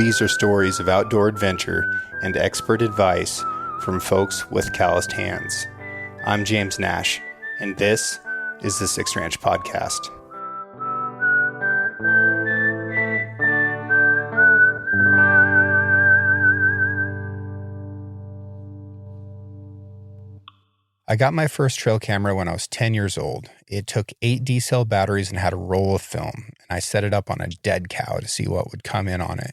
These are stories of outdoor adventure and expert advice from folks with calloused hands. I'm James Nash, and this is the Six Ranch Podcast. I got my first trail camera when I was 10 years old. It took 8 D-cell batteries and had a roll of film, and I set it up on a dead cow to see what would come in on it.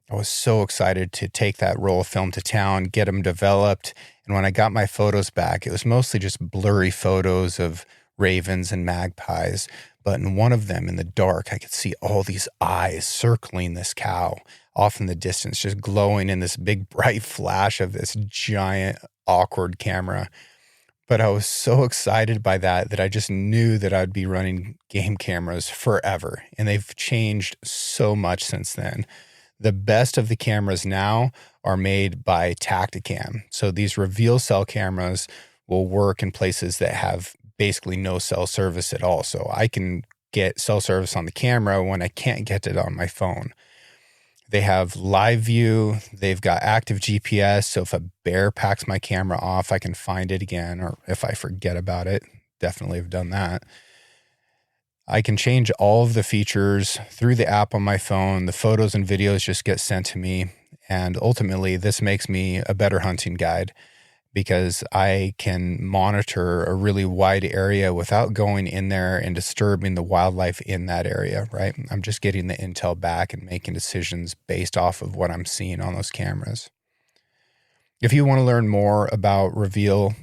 I was so excited to take that roll of film to town, get them developed, and when I got my photos back, it was mostly just blurry photos of ravens and magpies, but in one of them, in the dark, I could see all these eyes circling this cow off in the distance, just glowing in this big bright flash of this giant, awkward camera. But I was so excited by that I just knew that I'd be running game cameras forever. And they've changed so much since then. The best of the cameras now are made by Tactacam. So these reveal cell cameras will work in places that have basically no cell service at all. So I can get cell service on the camera when I can't get it on my phone. They have live view. They've got active GPS. So if a bear packs my camera off, I can find it again. Or if I forget about it, definitely have done that. I can change all of the features through the app on my phone. The photos and videos just get sent to me. And ultimately, this makes me a better hunting guide because I can monitor a really wide area without going in there and disturbing the wildlife in that area, right? I'm just getting the intel back and making decisions based off of what I'm seeing on those cameras. If you want to learn more about Reveal,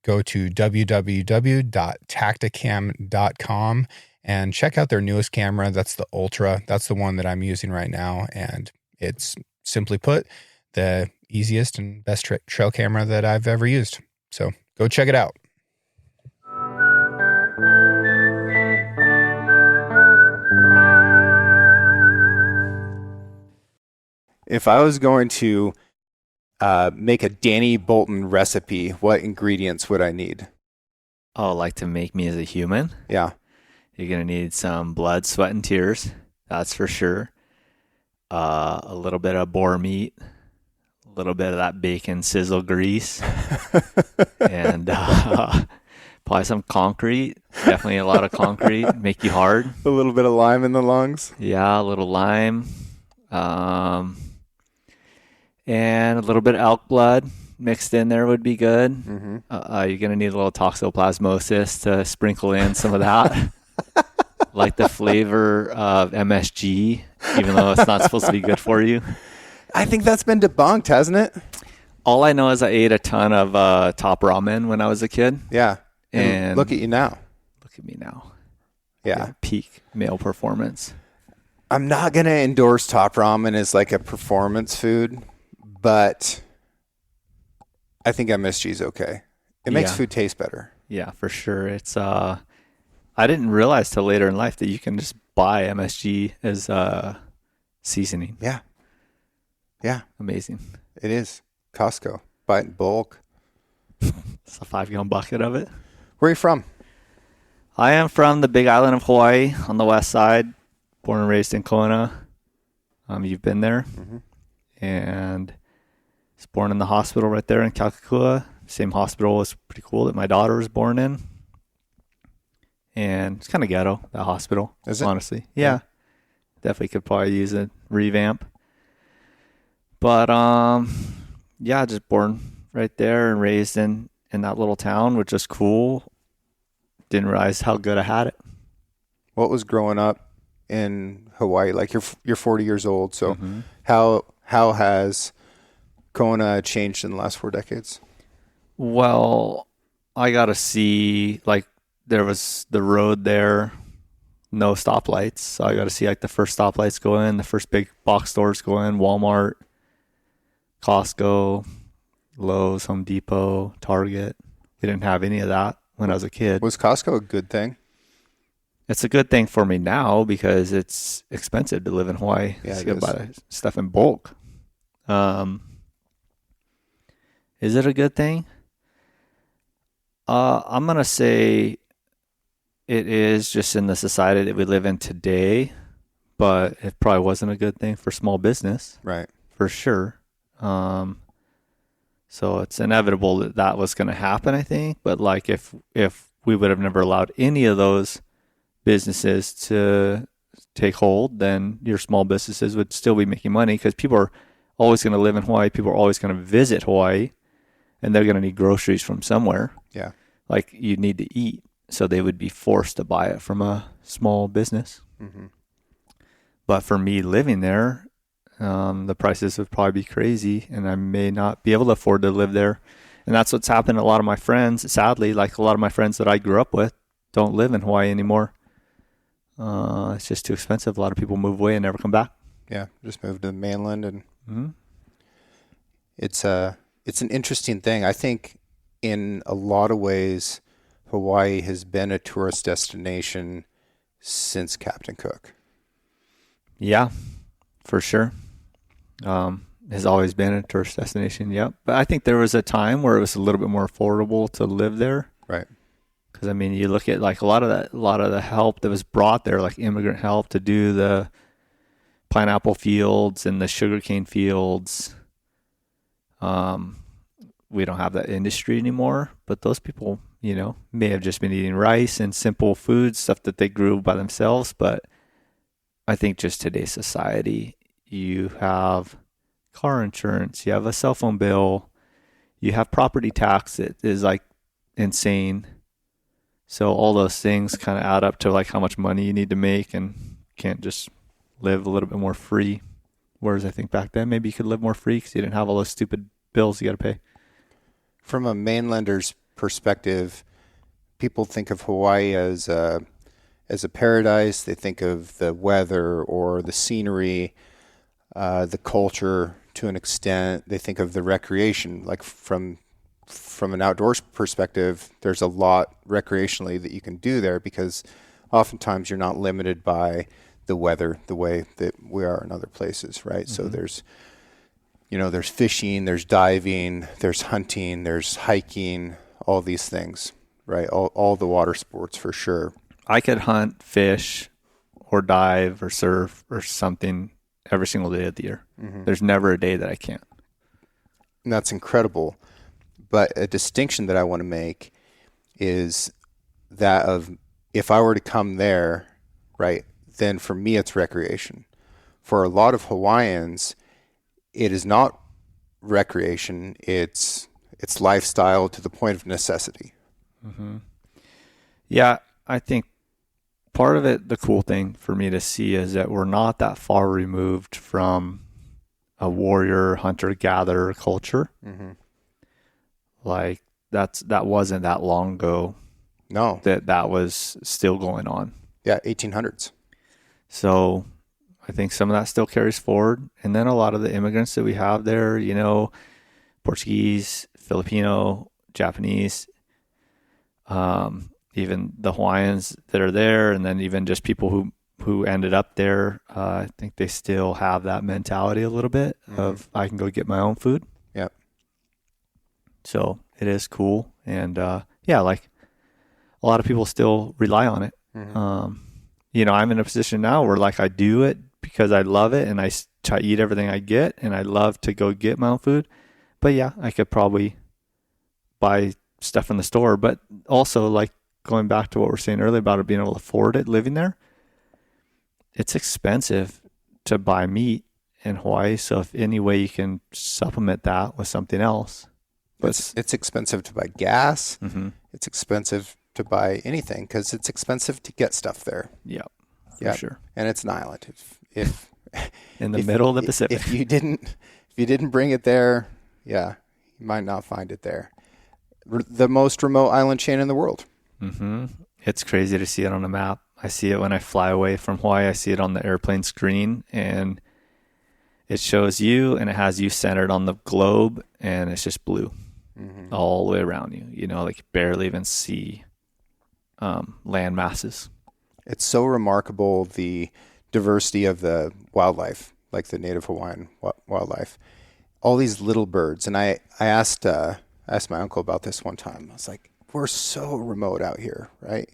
go to www.tactacam.com and check out their newest camera. That's the Ultra. That's the one that I'm using right now. And it's, simply put, the easiest and best trail camera that I've ever used. So go check it out. If I was going to make a Danny Bolton recipe, what ingredients would I need? Oh, like to make me as a human? Yeah. You're going to need some blood, sweat, and tears. That's for sure. A little bit of boar meat. A little bit of that bacon sizzle grease. And probably some concrete. Definitely a lot of concrete. Make you hard. A little bit of lime in the lungs. Yeah, a little lime. And a little bit of elk blood mixed in there would be good. Mm-hmm. You're going to need a little toxoplasmosis to sprinkle in some of that. Like the flavor of MSG, even though it's not supposed to be good for you. I think that's been debunked, hasn't it? All I know is I ate a ton of Top Ramen when I was a kid. Yeah. And look at you now. Look at me now. Yeah. Peak male performance. I'm not going to endorse Top Ramen as like a performance food, but I think MSG is okay. It makes food taste better. Yeah, for sure. It's I didn't realize till later in life that you can just buy MSG as seasoning. Yeah. Yeah. Amazing. It is. Costco. Buy it in bulk. It's a 5-gallon bucket of it. Where are you from? I am from the Big Island of Hawaii on the west side. Born and raised in Kona. You've been there. Mm-hmm. And was born in the hospital right there in Kalakua. Same hospital was pretty cool that my daughter was born in. And it's kind of ghetto, that hospital. Is it? Honestly. Yeah. Definitely could probably use a revamp. But, yeah, just born right there and raised in that little town, which is cool. Didn't realize how good I had it. What was growing up in Hawaii? Like you're 40 years old. So mm-hmm. How has Kona changed in the last 4 decades? Well, I got to see, like, there was the road there, no stoplights. So I got to see like the first stoplights go in, the first big box stores go in, Walmart, Costco, Lowe's, Home Depot, Target. We didn't have any of that when I was a kid. Was Costco a good thing? It's a good thing for me now because it's expensive to live in Hawaii. Yeah, you can buy stuff in bulk. Is it a good thing? I'm going to say it is just in the society that we live in today. but it probably wasn't a good thing for small business, Right. for sure. So it's inevitable that that was going to happen, I think. But like if we would have never allowed any of those businesses to take hold, then your small businesses would still be making money because people are always going to live in Hawaii. People are always going to visit Hawaii, and they're going to need groceries from somewhere. Yeah. Like you need to eat. So they would be forced to buy it from a small business. Mm-hmm. But for me living there, the prices would probably be crazy, and I may not be able to afford to live there. And that's what's happened to a lot of my friends. Sadly, like a lot of my friends that I grew up with don't live in Hawaii anymore. It's just too expensive. A lot of people move away and never come back. Yeah. Just moved to the mainland, and Mm-hmm. it's an interesting thing. I think in a lot of ways, Hawaii has been a tourist destination since Captain Cook. Yeah, for sure. Has always been a tourist destination. Yep. But I think there was a time where it was a little bit more affordable to live there. Right. Because I mean, you look at like a lot of the help that was brought there, like immigrant help to do the pineapple fields and the sugarcane fields. We don't have that industry anymore, but those people, may have just been eating rice and simple foods, stuff that they grew by themselves. But I think just today's society, you have car insurance, you have a cell phone bill, you have property tax that is like insane. So all those things kind of add up to like how much money you need to make, and can't just live a little bit more free. Whereas I think back then maybe you could live more free because you didn't have all those stupid bills you got to pay. From a mainlander's perspective, people think of Hawaii as a paradise. They think of the weather or the scenery, the culture to an extent. They think of the recreation. Like from an outdoors perspective, there's a lot recreationally that you can do there because oftentimes you're not limited by the weather the way that we are in other places, right? Mm-hmm. So there's fishing, there's diving, there's hunting, there's hiking, all these things, right? All the water sports for sure. I could hunt, fish, or dive or surf or something every single day of the year. Mm-hmm. There's never a day that I can't. And that's incredible. But a distinction that I want to make is that of if I were to come there, right, then for me it's recreation. For a lot of Hawaiians, it is not recreation. It's lifestyle to the point of necessity. Mm-hmm. Yeah, I think part of it, the cool thing for me to see is that we're not that far removed from a warrior, hunter-gatherer culture. Mm-hmm. Like that wasn't that long ago. No. That was still going on. Yeah, 1800s. So I think some of that still carries forward. And then a lot of the immigrants that we have there, Portuguese, Filipino, Japanese, even the Hawaiians that are there, and then even just people who ended up there, I think they still have that mentality a little bit of I can go get my own food. Yep. So it is cool. And like a lot of people still rely on it. Mm-hmm. I'm in a position now where like I do it because I love it and I try to eat everything I get and I love to go get my own food. But yeah, I could probably buy stuff from the store. But also like going back to what we were saying earlier about it being able to afford it living there, it's expensive to buy meat in Hawaii. So if any way you can supplement that with something else. But it's expensive to buy gas. Mm-hmm. It's expensive to buy anything because it's expensive to get stuff there. Yeah, for sure. And it's an island. If in the middle of the Pacific. If you didn't bring it there, yeah, you might not find it there. The most remote island chain in the world. Mm-hmm. It's crazy to see it on a map. I see it when I fly away from Hawaii. I see it on the airplane screen, and it shows you, and it has you centered on the globe, and it's just blue all the way around you. Like you barely even see land masses. It's so remarkable, the diversity of the wildlife, like the native Hawaiian wildlife. All these little birds. And I asked my uncle about this one time. I was like, we're so remote out here, right?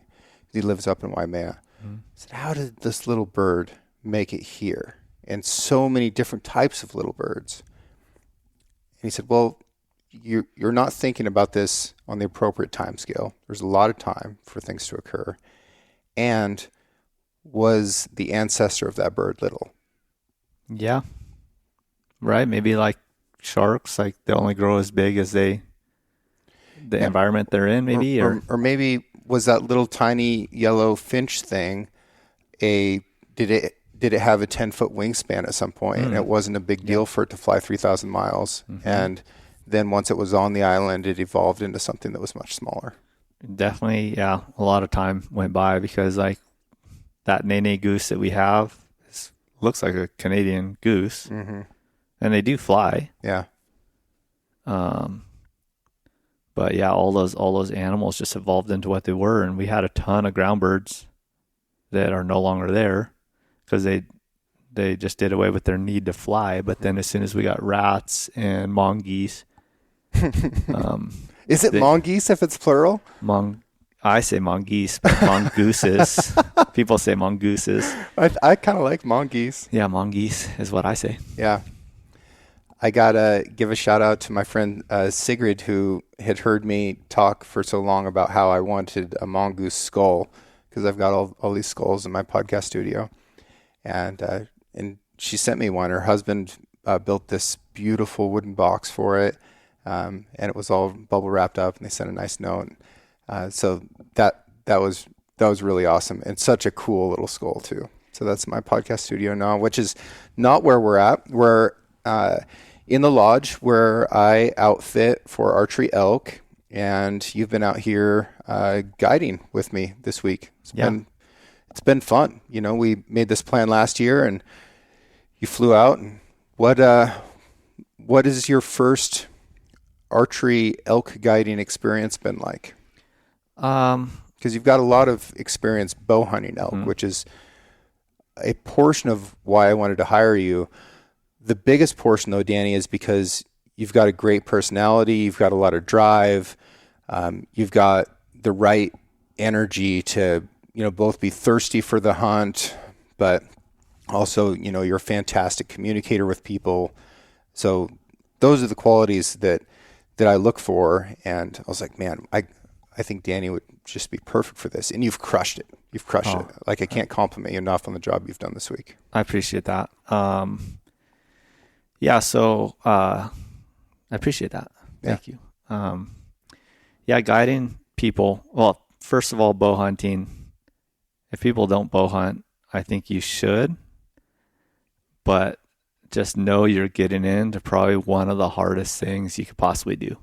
He lives up in Waimea. Mm-hmm. I said, how did this little bird make it here? And so many different types of little birds. And he said, well, you're not thinking about this on the appropriate time scale. There's a lot of time for things to occur. And was the ancestor of that bird little? Yeah. Right. Maybe like sharks, like they only grow as big as the environment they're in, maybe, or maybe was that little tiny yellow finch thing did it have a 10-foot wingspan at some point, and it wasn't a big deal for it to fly 3,000 miles, and then once it was on the island, it evolved into something that was much smaller. Definitely, yeah. A lot of time went by because like that nene goose that we have looks like a Canadian goose, and they do fly. Yeah. But yeah, all those animals just evolved into what they were, and we had a ton of ground birds that are no longer there because they just did away with their need to fly. But then as soon as we got rats and mongoose, is it mongoose if it's plural? I say mongoose, but mongooses. People say mongooses. I kind of like mongoose. Yeah, mongoose is what I say. Yeah. I got to give a shout out to my friend Sigrid, who had heard me talk for so long about how I wanted a mongoose skull, because I've got all these skulls in my podcast studio. And she sent me one. Her husband built this beautiful wooden box for it, and it was all bubble wrapped up, and they sent a nice note. So that was really awesome, and such a cool little skull too. So that's my podcast studio now, which is not where we're at. We're in the lodge where I outfit for archery elk, and you've been out here guiding with me this week. It's been fun. You know, we made this plan last year, and you flew out. And what is your first archery elk guiding experience been like? Because you've got a lot of experience bow hunting elk, which is a portion of why I wanted to hire you. The biggest portion, though, Danny, is because you've got a great personality, you've got a lot of drive, you've got the right energy to, both be thirsty for the hunt, but also, you're a fantastic communicator with people. So those are the qualities that I look for. And I was like, man, I think Danny would just be perfect for this. And you've crushed it. You've crushed it. Like, I can't compliment you enough on the job you've done this week. I appreciate that. Yeah, so I appreciate that. Thank you. Guiding people. Well, first of all, bow hunting. If people don't bow hunt, I think you should. But just know you're getting into probably one of the hardest things you could possibly do.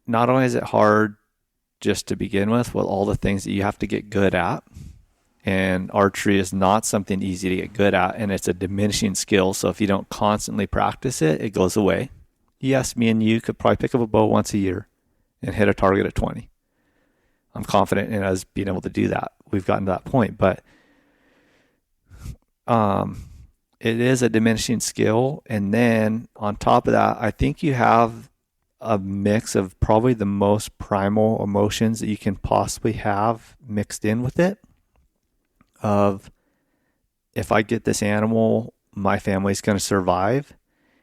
Not only is it hard just to begin with all the things that you have to get good at. And archery is not something easy to get good at, and it's a diminishing skill. So if you don't constantly practice it, it goes away. Yes, me and you could probably pick up a bow once a year and hit a target at 20. I'm confident in us being able to do that. We've gotten to that point, but it is a diminishing skill. And then on top of that, I think you have a mix of probably the most primal emotions that you can possibly have mixed in with it. Of, if I get this animal, my family's going to survive.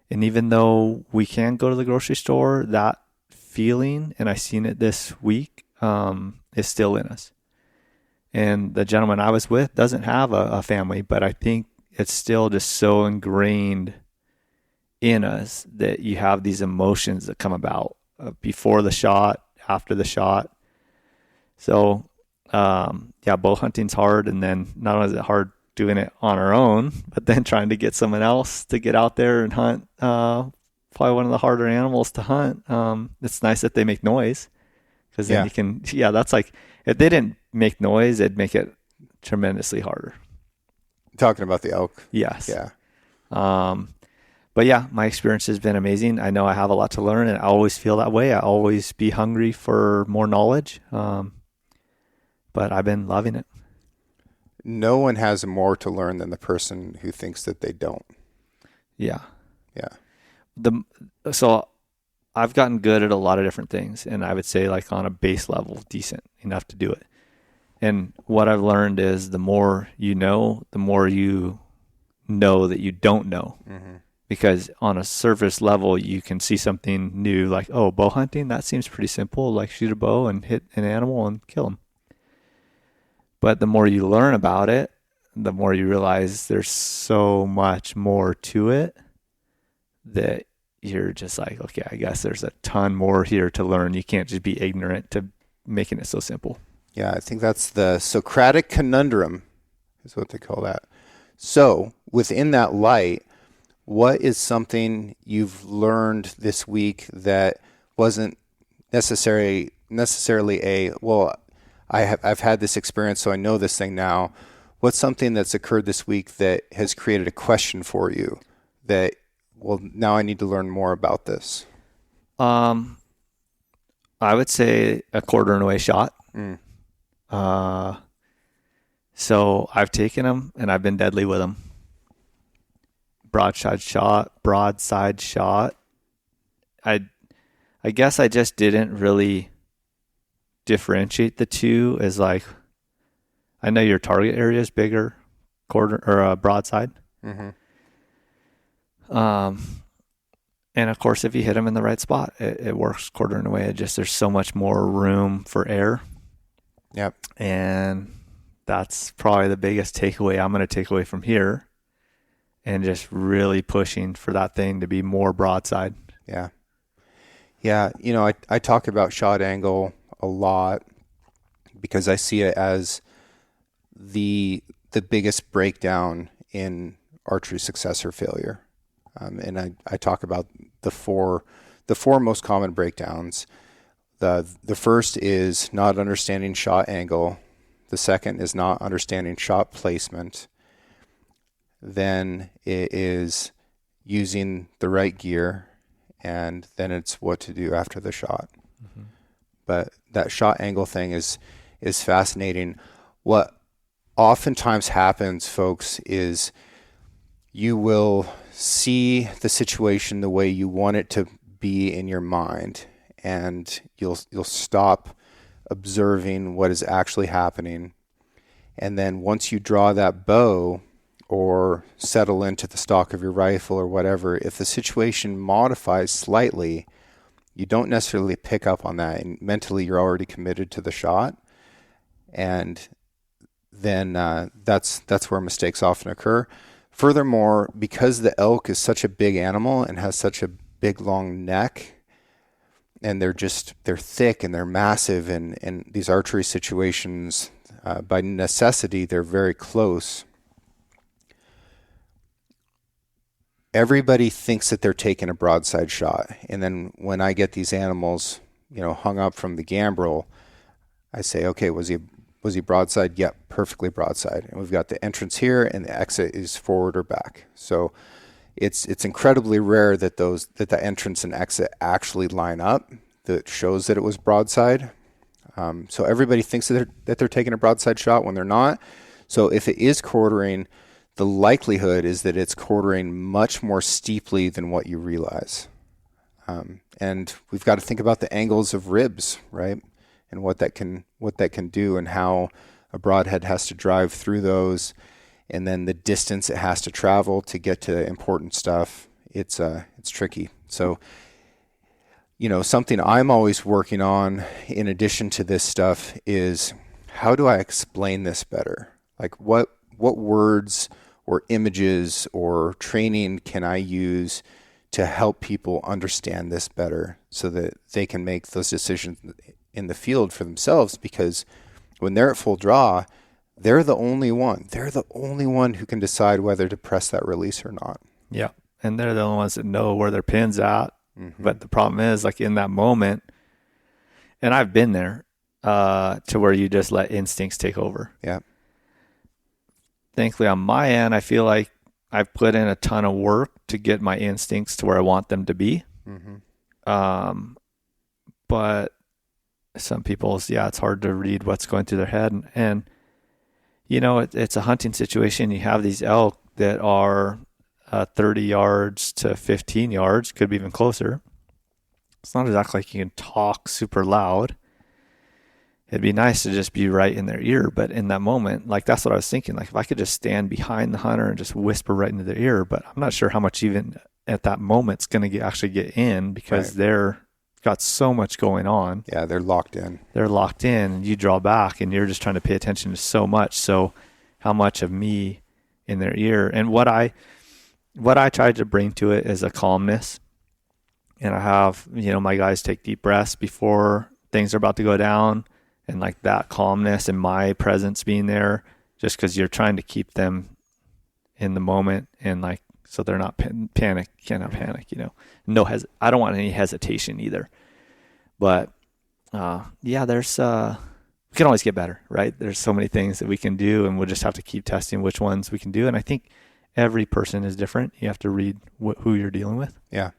And even though we can go to the grocery store, that feeling, and I seen it this week, is still in us. And the gentleman I was with doesn't have a family, but I think it's still just so ingrained in us that you have these emotions that come about before the shot, after the shot. So bow hunting's hard, and then not only is it hard doing it on our own, but then trying to get someone else to get out there and hunt, probably one of the harder animals to hunt. It's nice that they make noise, because then you can, that's like, if they didn't make noise, it'd make it tremendously harder. Talking about the elk. Yes. Yeah. But yeah, my experience has been amazing. I know I have a lot to learn, and I always feel that way. I always be hungry for more knowledge. But I've been loving it. No one has more to learn than the person who thinks that they don't. Yeah. Yeah. So I've gotten good at a lot of different things, and I would say, like, on a base level, decent enough to do it. And what I've learned is the more you know, the more you know that you don't know. Mm-hmm. Because on a surface level, you can see something new, like, oh, bow hunting, that seems pretty simple, like shoot a bow and hit an animal and kill them. But the more you learn about it, the more you realize there's so much more to it that you're just like, okay, I guess there's a ton more here to learn. You can't just be ignorant to making it so simple. Yeah, I think that's the Socratic conundrum is what they call that. So within that light, what is something you've learned this week that wasn't necessarily I've had this experience, so I know this thing now. What's something that's occurred this week that has created a question for you that, well, now I need to learn more about this? I would say a quarter and away shot. So I've taken them and I've been deadly with them. Broadside shot. I guess I just didn't really differentiate the two as like, I know your target area is bigger, quarter or broadside. Mm-hmm. And of course, if you hit them in the right spot, it works quarter and away. There's so much more room for air. Yep. And that's probably the biggest takeaway I'm going to take away from here. And just really pushing for that thing to be more broadside. Yeah. Yeah. You know, I talk about shot angle a lot because I see it as the biggest breakdown in archery success or failure. And I talk about the four most common breakdowns. The first is not understanding shot angle. The second is not understanding shot placement. Then it is using the right gear, and then it's what to do after the shot. Mm-hmm. But that shot angle thing is fascinating. What oftentimes happens, folks, is you will see the situation the way you want it to be in your mind, and you'll stop observing what is actually happening. And then once you draw that bow or settle into the stock of your rifle or whatever, if the situation modifies slightly, you don't necessarily pick up on that, and mentally you're already committed to the shot. And then that's where mistakes often occur. Furthermore, because the elk is such a big animal and has such a big long neck, and they're thick and they're massive, and in these archery situations, by necessity, they're very close. Everybody thinks that they're taking a broadside shot. And then when I get these animals, hung up from the gambrel, I say, okay, was he broadside? Yep, perfectly broadside. And we've got the entrance here and the exit is forward or back. So it's incredibly rare that the entrance and exit actually line up. That shows that it was broadside. So everybody thinks that they're taking a broadside shot when they're not. So if it is quartering, the likelihood is that it's quartering much more steeply than what you realize. And we've got to think about the angles of ribs, right? And what that can do, and how a broadhead has to drive through those, and then the distance it has to travel to get to important stuff. It's tricky. So, something I'm always working on in addition to this stuff is, how do I explain this better? Like what words or images or training can I use to help people understand this better so that they can make those decisions in the field for themselves? Because when they're at full draw, they're the only one. They're the only one who can decide whether to press that release or not. Yeah. And they're the only ones that know where their pin's at. Mm-hmm. But the problem is, like, in that moment, and I've been there, to where you just let instincts take over. Yeah. Thankfully, on my end, I feel like I've put in a ton of work to get my instincts to where I want them to be. Mm-hmm. But some people's, it's hard to read what's going through their head. And it's a hunting situation. You have these elk that are 30 yards to 15 yards, could be even closer. It's not exactly like you can talk super loud. it'd be nice to just be right in their ear. But in that moment, like that's what I was thinking. Like if I could just stand behind the hunter and just whisper right into their ear, but I'm not sure how much even at that moment it's going to actually get in because Right. they're got so much going on. Yeah, they're locked in. They're locked in and you draw back and you're just trying to pay attention to so much. So how much of me in their ear, and what I tried to bring to it is a calmness. And I have, my guys take deep breaths before things are about to go down, and like that calmness and my presence being there, just because you're trying to keep them in the moment and like, so they're not cannot panic, I don't want any hesitation either. But there's, we can always get better, right? There's so many things that we can do, and we'll just have to keep testing which ones we can do. And I think every person is different. You have to read who you're dealing with. Yeah.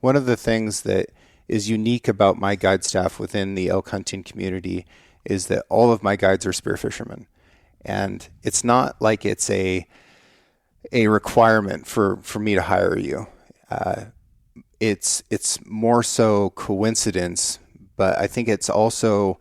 One of the things that is unique about my guide staff within the elk hunting community is that all of my guides are spearfishermen. And it's not like it's a requirement for me to hire you. It's more so coincidence, but I think it's also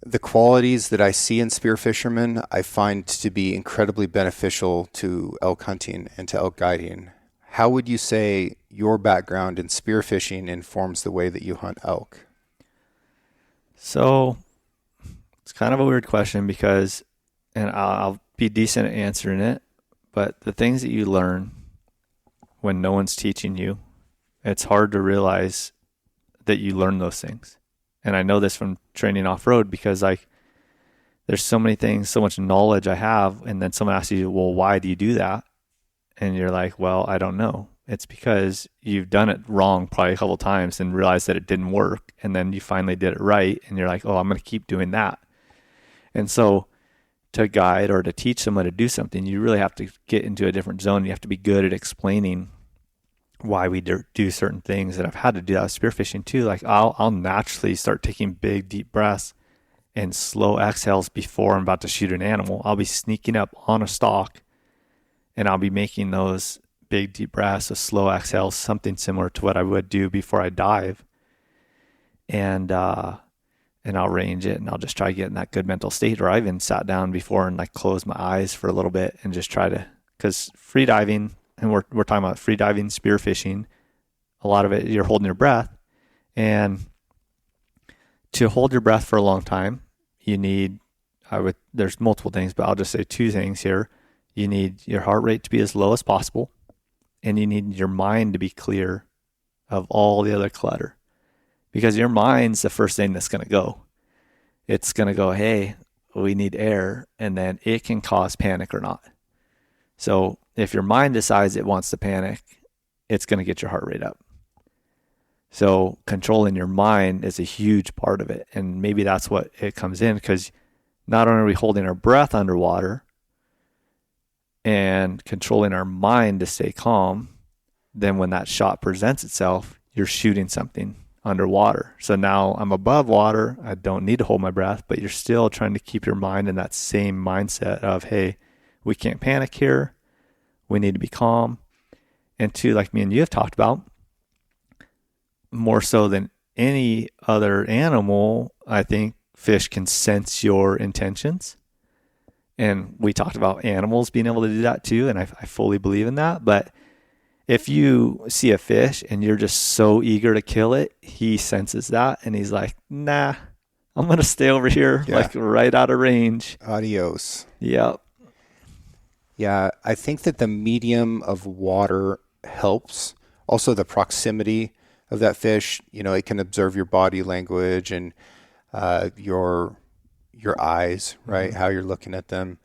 the qualities that I see in spearfishermen I find to be incredibly beneficial to elk hunting and to elk guiding. How would you say your background in spearfishing informs the way that you hunt elk? So it's kind of a weird question because, and I'll be decent at answering it, but the things that you learn when no one's teaching you, it's hard to realize that you learn those things. And I know this from training off-road because like there's so many things, so much knowledge I have, and then someone asks you, well, why do you do that? And you're like, well, I don't know. It's because you've done it wrong probably a couple of times and realized that it didn't work. And then you finally did it right. And you're like, oh, I'm going to keep doing that. And so to guide or to teach someone to do something, you really have to get into a different zone. You have to be good at explaining why we do certain things. And I've had to do that with spearfishing too. Like I'll naturally start taking big, deep breaths and slow exhales before I'm about to shoot an animal. I'll be sneaking up on a stalk and I'll be making those big, deep breaths, a slow exhale, something similar to what I would do before I dive. And I'll range it and I'll just try to get in that good mental state. Or I even sat down before and like closed my eyes for a little bit and just try to, because free diving, and we're talking about free diving, spearfishing, a lot of it, you're holding your breath. And to hold your breath for a long time, you need, there's multiple things, but I'll just say two things here. You need your heart rate to be as low as possible, and you need your mind to be clear of all the other clutter, because your mind's the first thing that's going to go. It's going to go, hey, we need air, and then it can cause panic or not. So if your mind decides it wants to panic, it's going to get your heart rate up. So controlling your mind is a huge part of it. And maybe that's what it comes in, because not only are we holding our breath underwater and controlling our mind to stay calm, then when that shot presents itself, you're shooting something underwater. So now I'm above water. I don't need to hold my breath, but you're still trying to keep your mind in that same mindset of, hey, we can't panic here. We need to be calm. And two, like me and you have talked about, more so than any other animal, I think fish can sense your intentions. And we talked about animals being able to do that too, and I fully believe in that. But if you see a fish and you're just so eager to kill it, he senses that and he's like, nah, I'm going to stay over here, like right out of range. Adios. Yep. Yeah, I think that the medium of water helps. Also, the proximity of that fish, it can observe your body language and your eyes, right? Mm-hmm. How you're looking at them.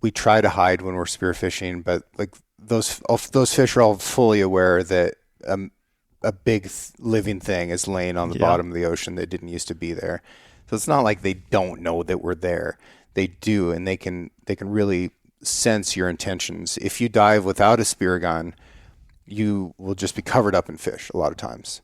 We try to hide when we're spearfishing, but like those fish are all fully aware that a big living thing is laying on the bottom of the ocean that didn't used to be there. So it's not like they don't know that we're there. They do, and they can really sense your intentions. If you dive without a spear gun, you will just be covered up in fish a lot of times.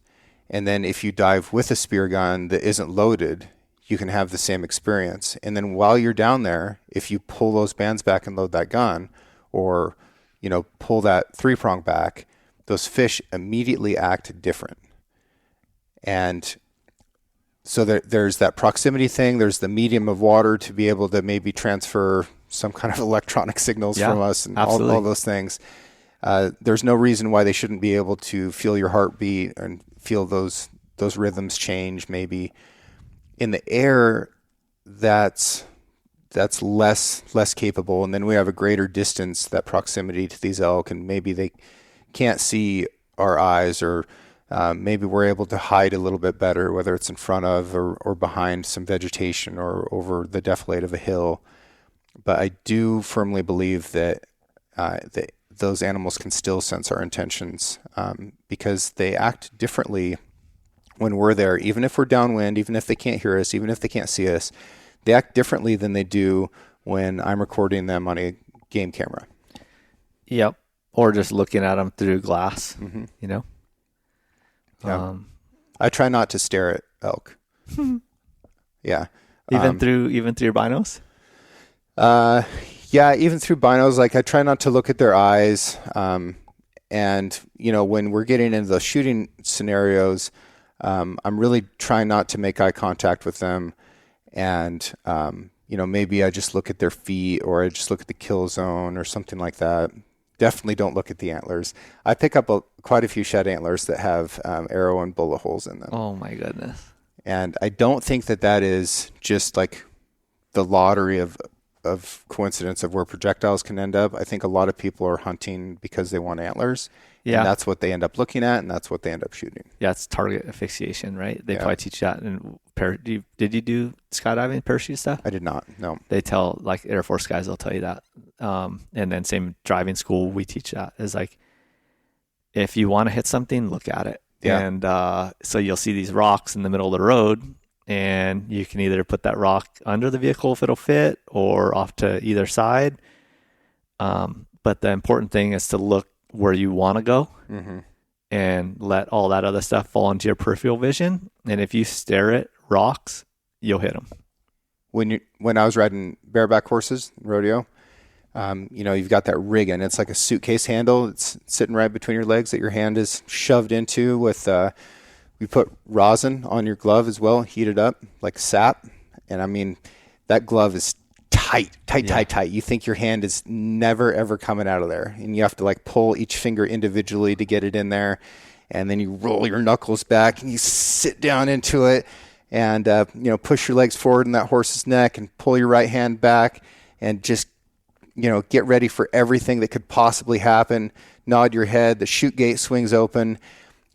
And then if you dive with a spear gun that isn't loaded, you can have the same experience. And then while you're down there, if you pull those bands back and load that gun, or pull that 3-prong back, those fish immediately act different. And So there's that proximity thing. There's the medium of water to be able to maybe transfer some kind of electronic signals from us and all those things. There's no reason why they shouldn't be able to feel your heartbeat and feel those rhythms change. Maybe in the air, that's less capable. And then we have a greater distance, that proximity to these elk, and maybe they can't see our eyes, or maybe we're able to hide a little bit better, whether it's in front of or behind some vegetation or over the defilade of a hill. But I do firmly believe that those animals can still sense our intentions, because they act differently when we're there. Even if we're downwind, even if they can't hear us, even if they can't see us, they act differently than they do when I'm recording them on a game camera. Yep. Or just looking at them through glass, you know? Yeah. I try not to stare at elk. Yeah. Even through your binos? Yeah, even through binos. Like, I try not to look at their eyes. And, you know, when we're getting into the shooting scenarios, I'm really trying not to make eye contact with them. And, you know, maybe I just look at their feet, or I just look at the kill zone or something like that. Definitely don't look at the antlers. I pick up quite a few shed antlers that have arrow and bullet holes in them. Oh, my goodness. And I don't think that is just like the lottery of coincidence of where projectiles can end up. I think a lot of people are hunting because they want antlers. Yeah. And that's what they end up looking at, and that's what they end up shooting. Yeah, it's target asphyxiation, right? They probably teach that. And did you do skydiving, parachute stuff? I did not, no. They tell, like, Air Force guys, they'll tell you that. And then same driving school, we teach that. Is like, if you want to hit something, look at it. Yeah. And so you'll see these rocks in the middle of the road, and you can either put that rock under the vehicle if it'll fit, or off to either side. But the important thing is to look where you want to go, and let all that other stuff fall into your peripheral vision. And if you stare at rocks, you'll hit them. When I was riding bareback horses, rodeo, you know, you've got that rig, and it's like a suitcase handle. It's sitting right between your legs that your hand is shoved into with, we put rosin on your glove as well, heat it up like sap. And I mean, that glove is tight. You think your hand is never, ever coming out of there. And you have to like pull each finger individually to get it in there. And then you roll your knuckles back and you sit down into it, and, you know, push your legs forward in that horse's neck and pull your right hand back, and just, you know, get ready for everything that could possibly happen. Nod your head. The chute gate swings open,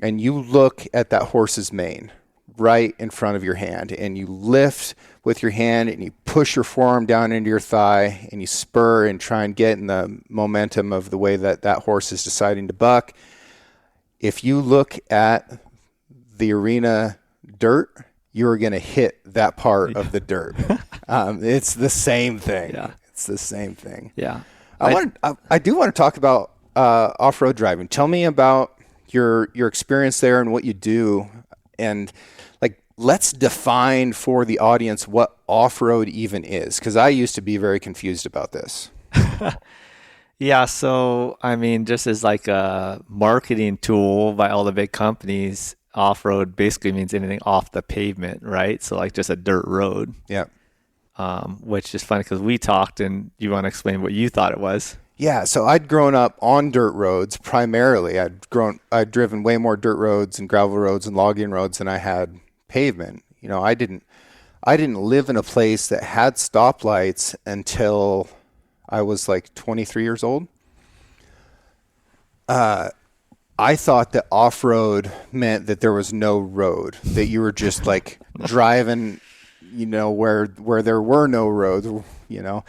and you look at that horse's mane right in front of your hand, and you lift with your hand, and you push your forearm down into your thigh, and you spur and try and get in the momentum of the way that horse is deciding to buck. If you look at the arena dirt, you're going to hit that part of the dirt. It's the same thing. Yeah. It's the same thing. Yeah. I do want to talk about off-road driving. Tell me about your experience there and what you do. And like, let's define for the audience what off-road even is, because I used to be very confused about this. Yeah. So, I mean, just as like a marketing tool by all the big companies, off-road basically means anything off the pavement, right? So like just a dirt road. Yeah. Which is funny because we talked, and you want to explain what you thought it was. Yeah, so I'd grown up on dirt roads primarily. I'd driven way more dirt roads and gravel roads and logging roads than I had pavement. You know, I didn't live in a place that had stoplights until I was like 23 years old. I thought that off-road meant that there was no road, that you were just like driving, you know, where there were no roads, you know.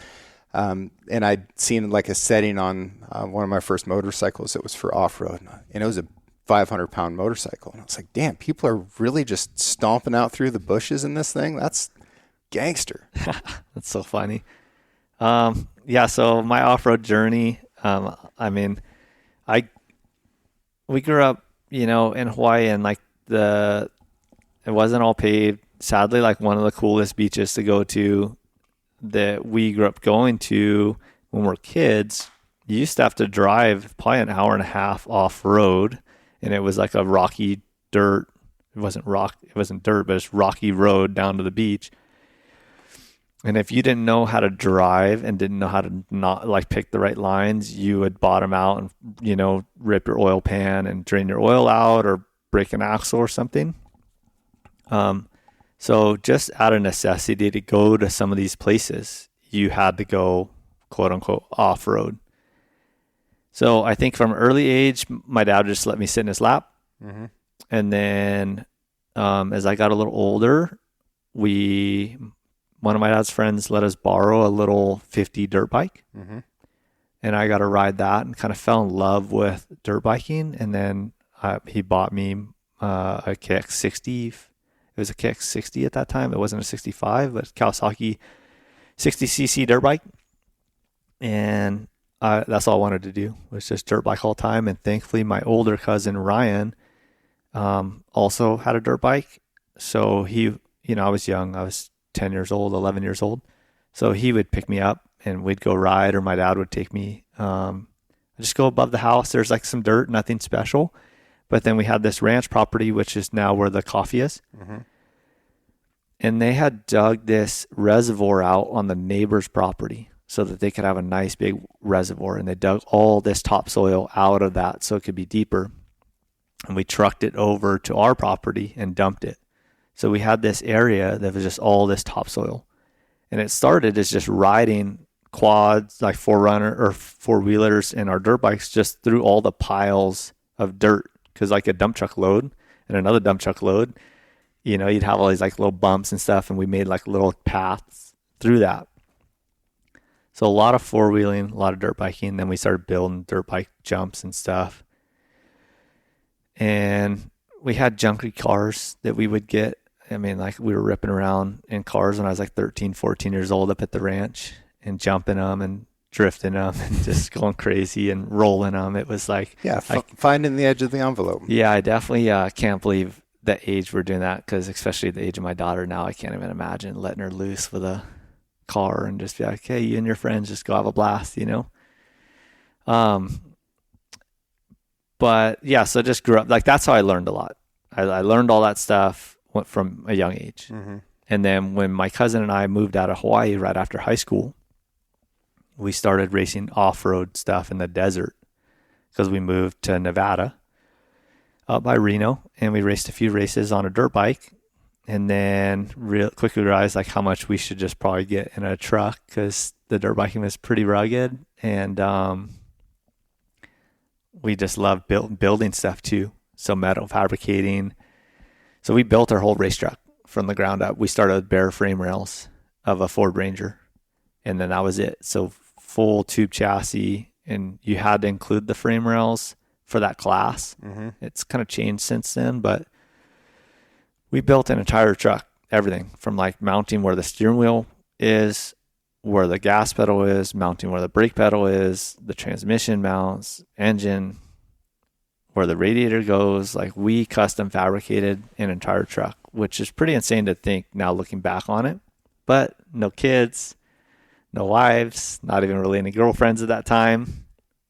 And I'd seen like a setting on one of my first motorcycles that was for off-road, and it was a 500-pound motorcycle. And I was like, damn, people are really just stomping out through the bushes in this thing? That's gangster. That's so funny. Yeah, so my off-road journey, I mean, we grew up, you know, in Hawaii, and like it wasn't all paved. Sadly, like one of the coolest beaches to go to that we grew up going to when we were kids, you used to have to drive probably an hour and a half off road, and it was like a rocky dirt. It It wasn't rock. It wasn't dirt, but it's rocky road down to the beach. And if you didn't know how to drive and didn't know how to not like pick the right lines, you would bottom out and, you know, rip your oil pan and drain your oil out or break an axle or something. So just out of necessity to go to some of these places, you had to go, quote unquote, off-road. So I think from an early age, my dad just let me sit in his lap. Mm-hmm. And then as I got a little older, one of my dad's friends let us borrow a little 50 dirt bike. Mm-hmm. And I got to ride that and kind of fell in love with dirt biking. And then he bought me a KX60. It was a KX60 at that time. It wasn't a 65, but Kawasaki 60cc dirt bike. And that's all I wanted to do was just dirt bike all the time. And thankfully, my older cousin, Ryan, also had a dirt bike. So he, you know, I was young. I was 10 years old, 11 years old. So he would pick me up and we'd go ride, or my dad would take me. I just go above the house. There's like some dirt, nothing special. But then we had this ranch property, which is now where the coffee is. Mm-hmm. And they had dug this reservoir out on the neighbor's property so that they could have a nice big reservoir. And they dug all this topsoil out of that so it could be deeper. And we trucked it over to our property and dumped it. So we had this area that was just all this topsoil. And it started as just riding quads, like four-wheelers and our dirt bikes just through all the piles of dirt. Because like a dump truck load and another dump truck load, you know, you'd have all these like little bumps and stuff, and we made like little paths through that. So a lot of four-wheeling, a lot of dirt biking. Then we started building dirt bike jumps and stuff. And we had junky cars that we would get. I mean, like we were ripping around in cars when I was like 13, 14 years old up at the ranch and jumping them and drifting them and just going crazy and rolling them. It was like... Yeah, finding the edge of the envelope. Yeah, I definitely can't believe the age we're doing that, because especially the age of my daughter now, I can't even imagine letting her loose with a car and just be like, hey, you and your friends just go have a blast, you know? But yeah, so just grew up. Like that's how I learned a lot. I learned all that stuff from a young age. Mm-hmm. And then when my cousin and I moved out of Hawaii right after high school, we started racing off-road stuff in the desert because we moved to Nevada up by Reno, and we raced a few races on a dirt bike, and then real quickly realized like how much we should just probably get in a truck because the dirt biking was pretty rugged, and we just loved building stuff too. So metal fabricating. So we built our whole race truck from the ground up. We started with bare frame rails of a Ford Ranger, and then that was it. So full tube chassis, and you had to include the frame rails for that class. Mm-hmm. It's kind of changed since then, but we built an entire truck, everything from like mounting where the steering wheel is, where the gas pedal is, mounting where the brake pedal is, the transmission mounts, engine, where the radiator goes. Like we custom fabricated an entire truck, which is pretty insane to think now looking back on it. But no kids, no wives, not even really any girlfriends at that time,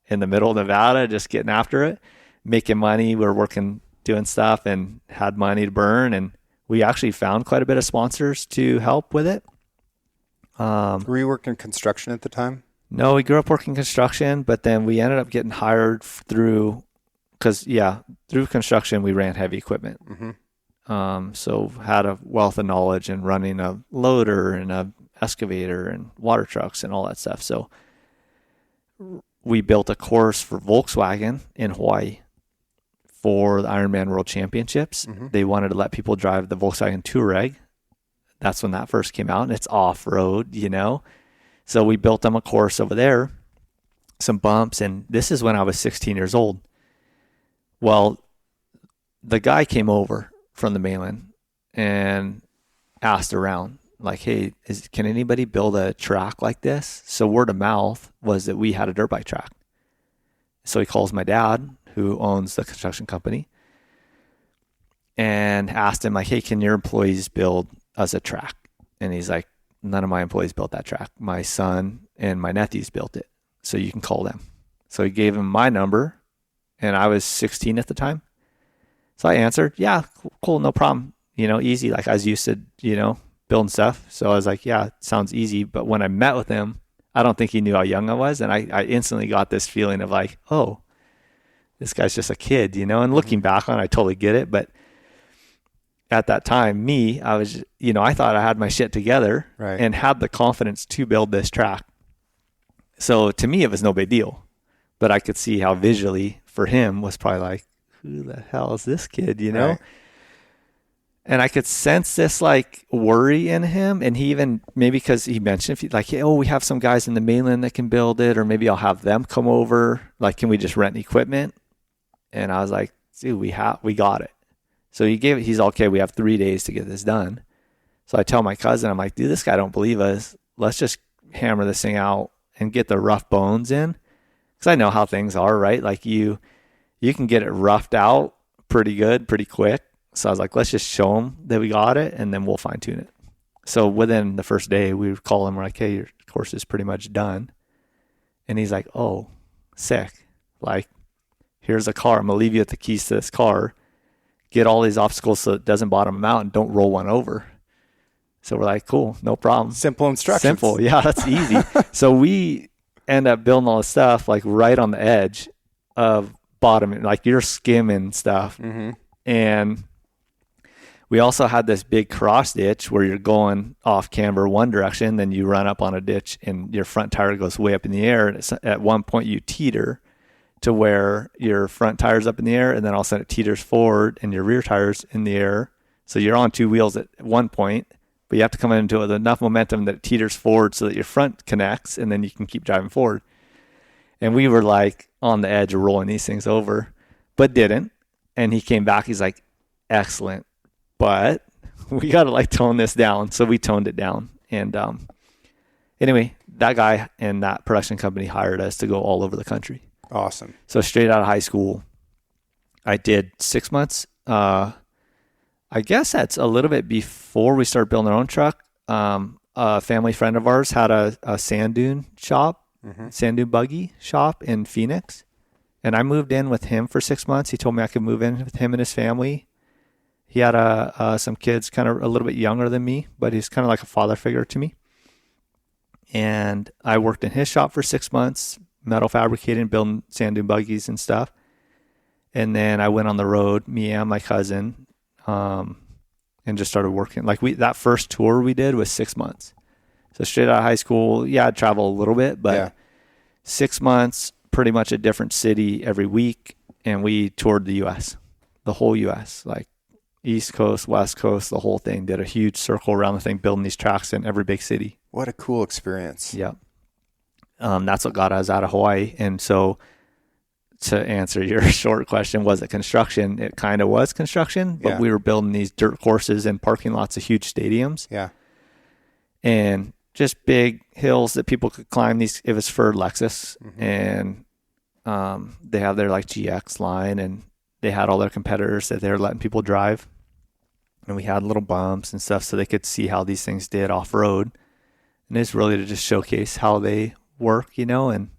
in the middle of Nevada, just getting after it, making money. We were working, doing stuff, and had money to burn. And we actually found quite a bit of sponsors to help with it. Were you working construction at the time? No, we grew up working construction, but then we ended up getting hired through construction, we ran heavy equipment. Mm-hmm. So had a wealth of knowledge in running a loader and a excavator and water trucks and all that stuff. So we built a course for Volkswagen in Hawaii for the Ironman World Championships. Mm-hmm. They wanted to let people drive the Volkswagen Touareg. That's when that first came out, and it's off-road, you know. So we built them a course over there, some bumps, and this is when I was 16 years old. Well, the guy came over from the mainland and asked around, like, hey, can anybody build a track like this? So word of mouth was that we had a dirt bike track. So he calls my dad, who owns the construction company, and asked him, like, hey, can your employees build us a track? And he's like, none of my employees built that track. My son and my nephews built it, so you can call them. So he gave him my number, and I was 16 at the time. So I answered, yeah, cool, no problem. Easy. Like I was used to, building stuff. So I was like, yeah, it sounds easy. But when I met with him, I don't think he knew how young I was. And I instantly got this feeling of like, oh, this guy's just a kid, and looking back on it, I totally get it. But at that time, I was, I thought I had my shit together and had the confidence to build this track. So to me, it was no big deal, but I could see how visually for him was probably like, who the hell is this kid, Right. And I could sense this like worry in him. And he even, maybe because he mentioned like, hey, we have some guys in the mainland that can build it, or maybe I'll have them come over. Like, can we just rent equipment? And I was like, dude, we got it. So he's okay. We have 3 days to get this done. So I tell my cousin, I'm like, dude, this guy don't believe us. Let's just hammer this thing out and get the rough bones in. Cause I know how things are, right? Like you can get it roughed out pretty good, pretty quick. So I was like, let's just show him that we got it, and then we'll fine tune it. So within the first day, we would call him. We're like, hey, your course is pretty much done. And he's like, oh, sick. Like, here's a car. I'm going to leave you with the keys to this car. Get all these obstacles so it doesn't bottom them out, and don't roll one over. So we're like, cool, no problem. Simple instructions. Simple. Yeah, that's easy. So we end up building all this stuff like right on the edge of bottom, like you're skimming stuff. Mm-hmm. And we also had this big cross ditch where you're going off camber one direction, then you run up on a ditch and your front tire goes way up in the air. And at one point you teeter to where your front tire's up in the air, and then all of a sudden it teeters forward and your rear tire's in the air. So you're on two wheels at one point, but you have to come into it with enough momentum that it teeters forward so that your front connects, and then you can keep driving forward. And we were like on the edge of rolling these things over, but didn't. And he came back, he's like, excellent, but we got to like tone this down. So we toned it down. And anyway, that guy and that production company hired us to go all over the country. Awesome. So straight out of high school, I did 6 months. I guess that's a little bit before we started building our own truck. A family friend of ours had a sand dune shop, sand dune buggy shop in Phoenix. And I moved in with him for 6 months. He told me I could move in with him and his family. He had some kids kind of a little bit younger than me, but he's kind of like a father figure to me. And I worked in his shop for 6 months, metal fabricating, building sand dune buggies and stuff. And then I went on the road, me and my cousin, and just started working. Like that first tour we did was 6 months. So straight out of high school, I'd travel a little bit, but 6 months, pretty much a different city every week. And we toured the U.S., the whole U.S., like East Coast, West Coast, the whole thing. Did a huge circle around the thing, building these tracks in every big city. What a cool experience. Yeah. That's what got us out of Hawaii. And so to answer your short question, was it construction? It kind of was construction, but we were building these dirt courses and parking lots of huge stadiums. Yeah. And just big hills that people could climb. It was for Lexus, and they have their like GX line, and they had all their competitors that they were letting people drive. And we had little bumps and stuff so they could see how these things did off road. And it's really to just showcase how they work, and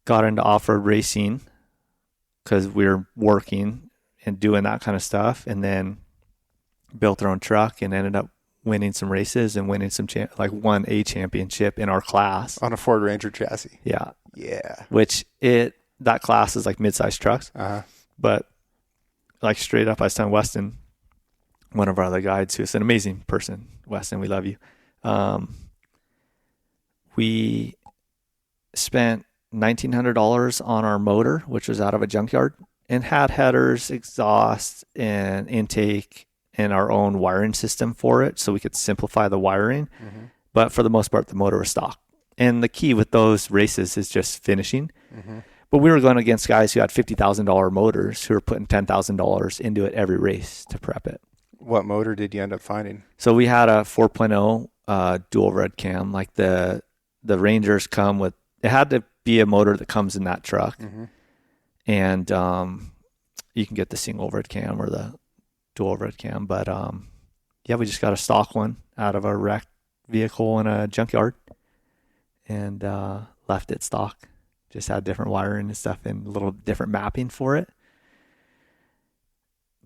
got into off-road racing because we were working and doing that kind of stuff, and then built our own truck and ended up winning some races and winning some won a championship in our class on a Ford Ranger chassis. Yeah. Which that class is like mid-sized trucks. But like straight up, I was telling Weston, one of our other guides, who's an amazing person. Weston, we love you. We spent $1,900 on our motor, which was out of a junkyard, and had headers, exhaust, and intake, and our own wiring system for it, so we could simplify the wiring. But for the most part, the motor was stock. And the key with those races is just finishing. But we were going against guys who had $50,000 motors who were putting $10,000 into it every race to prep it. What motor did you end up finding? So we had a 4.0 dual red cam. Like the Rangers come with, it had to be a motor that comes in that truck. And you can get the single red cam or the dual red cam. But we just got a stock one out of a wrecked vehicle in a junkyard and left it stock. Just had different wiring and stuff and a little different mapping for it.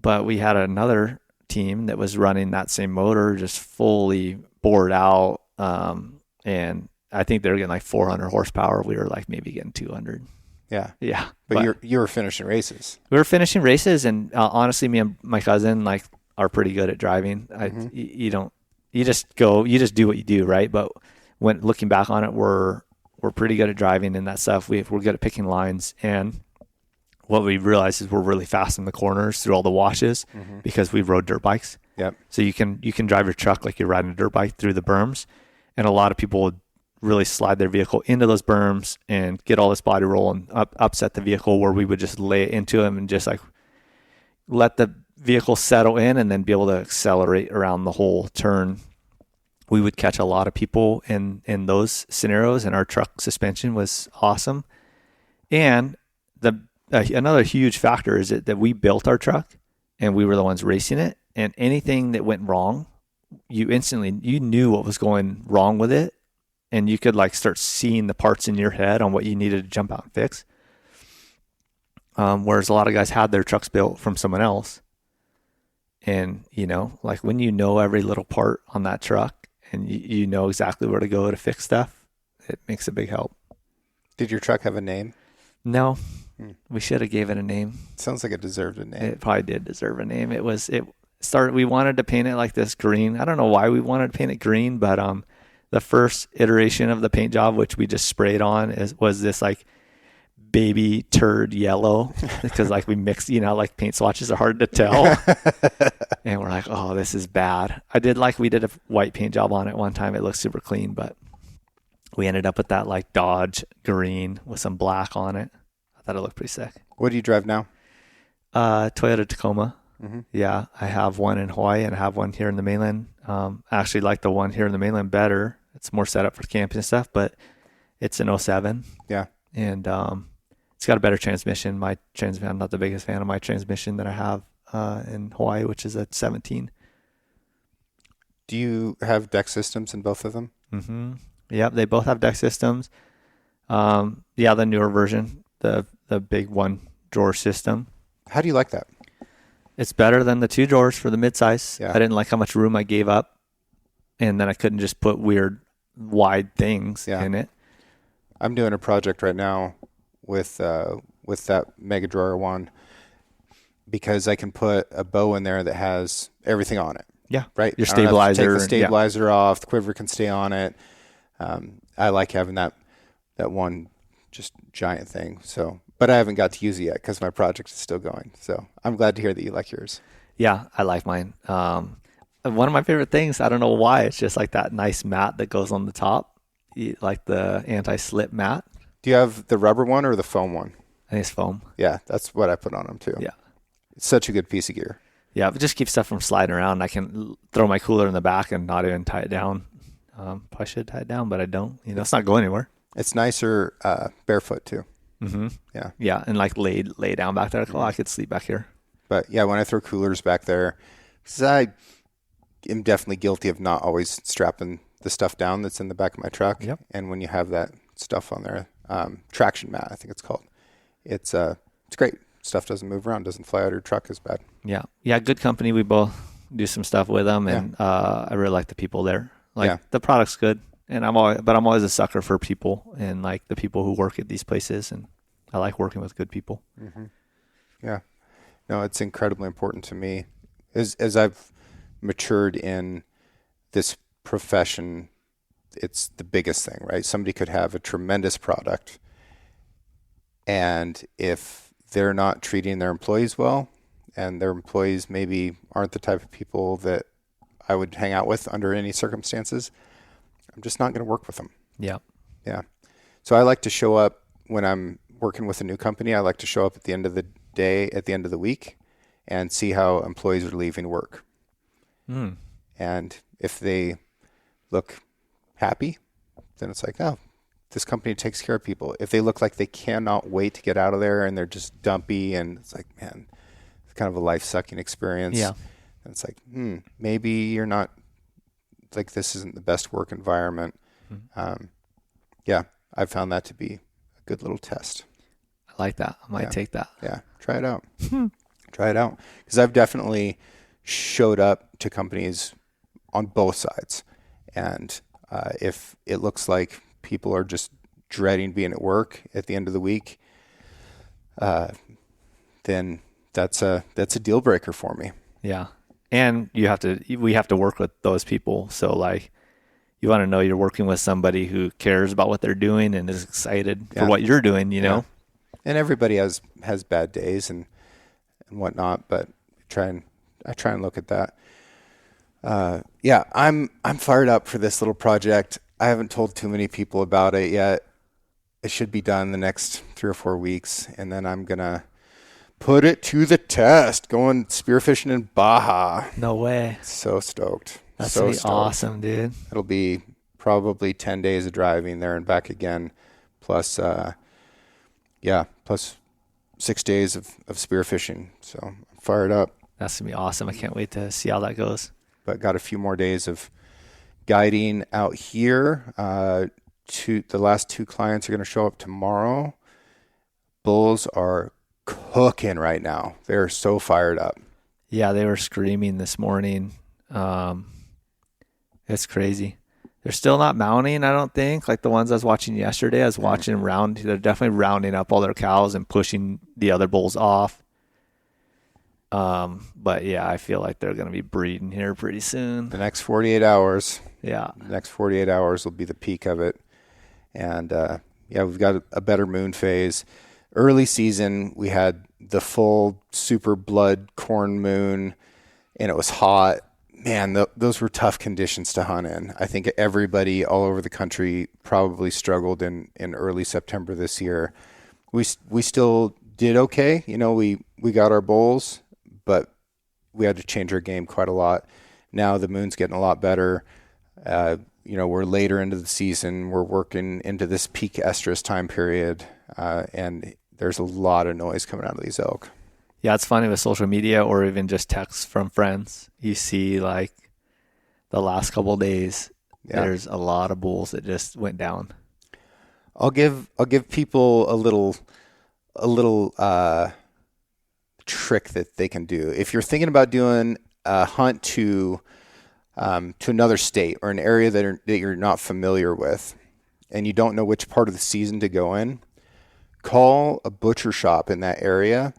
But we had another team that was running that same motor, just fully bored out. And I think they were getting like 400 horsepower. We were like maybe getting 200. Yeah. Yeah. But you were finishing races. We were finishing races, and honestly, me and my cousin like are pretty good at driving. You just do what you do, right? But when looking back on it, we're pretty good at driving and that stuff. We're good at picking lines, and what we realized is we're really fast in the corners through all the washes because we rode dirt bikes. Yep. So you can drive your truck like you're riding a dirt bike through the berms, and a lot of people would really slide their vehicle into those berms and get all this body roll and upset the vehicle, where we would just lay it into them and just like let the vehicle settle in and then be able to accelerate around the whole turn. We would catch a lot of people in those scenarios, and our truck suspension was awesome. And another huge factor is that we built our truck and we were the ones racing it, and anything that went wrong, you knew what was going wrong with it, and you could like start seeing the parts in your head on what you needed to jump out and fix. Whereas a lot of guys had their trucks built from someone else. And, like when you know every little part on that truck and you know exactly where to go to fix stuff, it makes a big help. Did your truck have a name? No, we should have gave it a name. Sounds like it deserved a name. It probably did deserve a name. We wanted to paint it like this green. I don't know why we wanted to paint it green, but the first iteration of the paint job, which we just sprayed on, was this like baby turd yellow, because like we mixed, like paint swatches are hard to tell. And we're like, oh, this is bad. We did a white paint job on it one time. It looked super clean, but we ended up with that like Dodge green with some black on it. I thought it looked pretty sick. What do you drive now? Toyota Tacoma. Yeah, I have one in Hawaii and I have one here in the mainland. I actually like the one here in the mainland better. It's more set up for camping and stuff, but it's an 07. Yeah. And it's got a better transmission. I'm not the biggest fan of my transmission that I have in Hawaii, which is a 17. Do you have deck systems in both of them? Mm-hmm. Yep, they both have deck systems. The newer version, the big one drawer system. How do you like that? It's better than the 2 drawers for the midsize. Yeah. I didn't like how much room I gave up, and then I couldn't just put weird wide things in it. I'm doing a project right now with that mega drawer one, because I can put a bow in there that has everything on it. Yeah. Right. Your stabilizer. Take the stabilizer off. The quiver can stay on it. I like having that one just giant thing. So, but I haven't got to use it yet because my project is still going. So I'm glad to hear that you like yours. Yeah, I like mine. One of my favorite things, I don't know why, it's just like that nice mat that goes on the top, like the anti-slip mat. Do you have the rubber one or the foam one? I think it's foam. Yeah, that's what I put on them too. Yeah. It's such a good piece of gear. Yeah, it just keeps stuff from sliding around. I can throw my cooler in the back and not even tie it down. Probably should tie it down, but I don't. It's not going anywhere. It's nicer barefoot too. Mm-hmm. Yeah. Yeah, and like lay down back there. Like, I could sleep back here. But yeah, when I throw coolers back there, because I am definitely guilty of not always strapping the stuff down that's in the back of my truck. Yep. And when you have that stuff on there, traction mat, I think it's called. It's great. Stuff doesn't move around, doesn't fly out of your truck as bad. Yeah. Yeah, good company. We both do some stuff with them, and I really like the people there. The product's good, and I'm always a sucker for people and like the people who work at these places, and I like working with good people. Mm-hmm. Yeah. No, it's incredibly important to me. As I've matured in this profession, it's the biggest thing, right? Somebody could have a tremendous product, and if they're not treating their employees well, and their employees maybe aren't the type of people that I would hang out with under any circumstances, I'm just not going to work with them. Yeah. Yeah. So I like to show up when I'm working with a new company. I like to show up at the end of the day, at the end of the week, and see how employees are leaving work. Mm. And if they look happy, then it's like, oh, this company takes care of people. If they look like they cannot wait to get out of there and they're just dumpy, and it's like, man, it's kind of a life-sucking experience. Yeah. And it's like, maybe you're not, like, this isn't the best work environment. Mm-hmm. Yeah, I found that to be a good little test. I like that. I might take that. Yeah, try it out. Try it out. Because I've definitely showed up to companies on both sides. And if it looks like people are just dreading being at work at the end of the week, then that's a deal breaker for me. Yeah. And we have to work with those people. So like, you want to know you're working with somebody who cares about what they're doing and is excited for what you're doing, you know? And everybody has bad days and whatnot, but I try and look at that. I'm fired up for this little project. I haven't told too many people about it yet. It should be done the next 3 or 4 weeks, and then I'm gonna put it to the test. Going spearfishing in Baja. No way. So stoked. That's so gonna be stoked. awesome, dude. It'll be probably 10 days of driving there and back again, plus 6 days of spearfishing. So I'm fired up. That's gonna be awesome. I can't wait to see how that goes. But got a few more days of guiding out here. The last 2 clients are going to show up tomorrow. Bulls are cooking right now. They're so fired up. Yeah, they were screaming this morning. It's crazy. They're still not mounting, I don't think. Like the ones I was watching yesterday, I was watching them round. They're definitely rounding up all their cows and pushing the other bulls off. But yeah, I feel like they're going to be breeding here pretty soon. The next 48 hours. Yeah. The next 48 hours will be the peak of it. And we've got a better moon phase. Early season, we had the full super blood corn moon, and it was hot. Man, those were tough conditions to hunt in. I think everybody all over the country probably struggled in early September this year. We still did okay. You know, we got our bulls, but we had to change our game quite a lot. Now the moon's getting a lot better. We're later into the season. We're working into this peak estrus time period, and there's a lot of noise coming out of these elk. Yeah, it's funny with social media or even just texts from friends. You see, like, the last couple of days, there's a lot of bulls that just went down. I'll give people a little trick that they can do. If you're thinking about doing a hunt to another state or an area that you're not familiar with, and you don't know which part of the season to go in, call a butcher shop in that area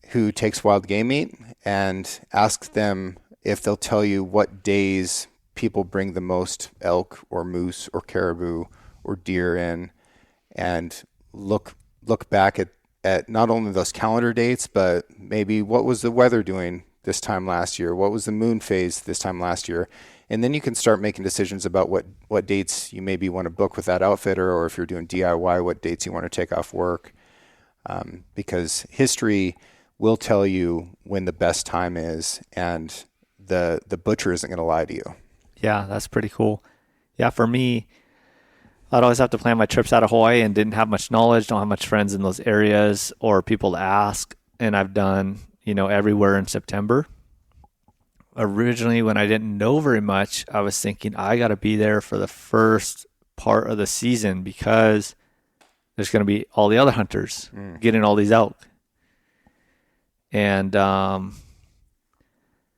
who takes wild game meat and ask them if they'll tell you what days people bring the most elk or moose or caribou or deer in, and look back at not only those calendar dates, but maybe what was the weather doing this time last year? What was the moon phase this time last year? And then you can start making decisions about what dates you maybe want to book with that outfitter, or if you're doing DIY, what dates you want to take off work. Because history will tell you when the best time is, and the butcher isn't going to lie to you. Yeah, that's pretty cool. Yeah, for me, I'd always have to plan my trips out of Hawaii and didn't have much knowledge, don't have much friends in those areas or people to ask. And I've done, everywhere in September. Originally, when I didn't know very much, I was thinking I got to be there for the first part of the season because there's going to be all the other hunters getting all these elk. And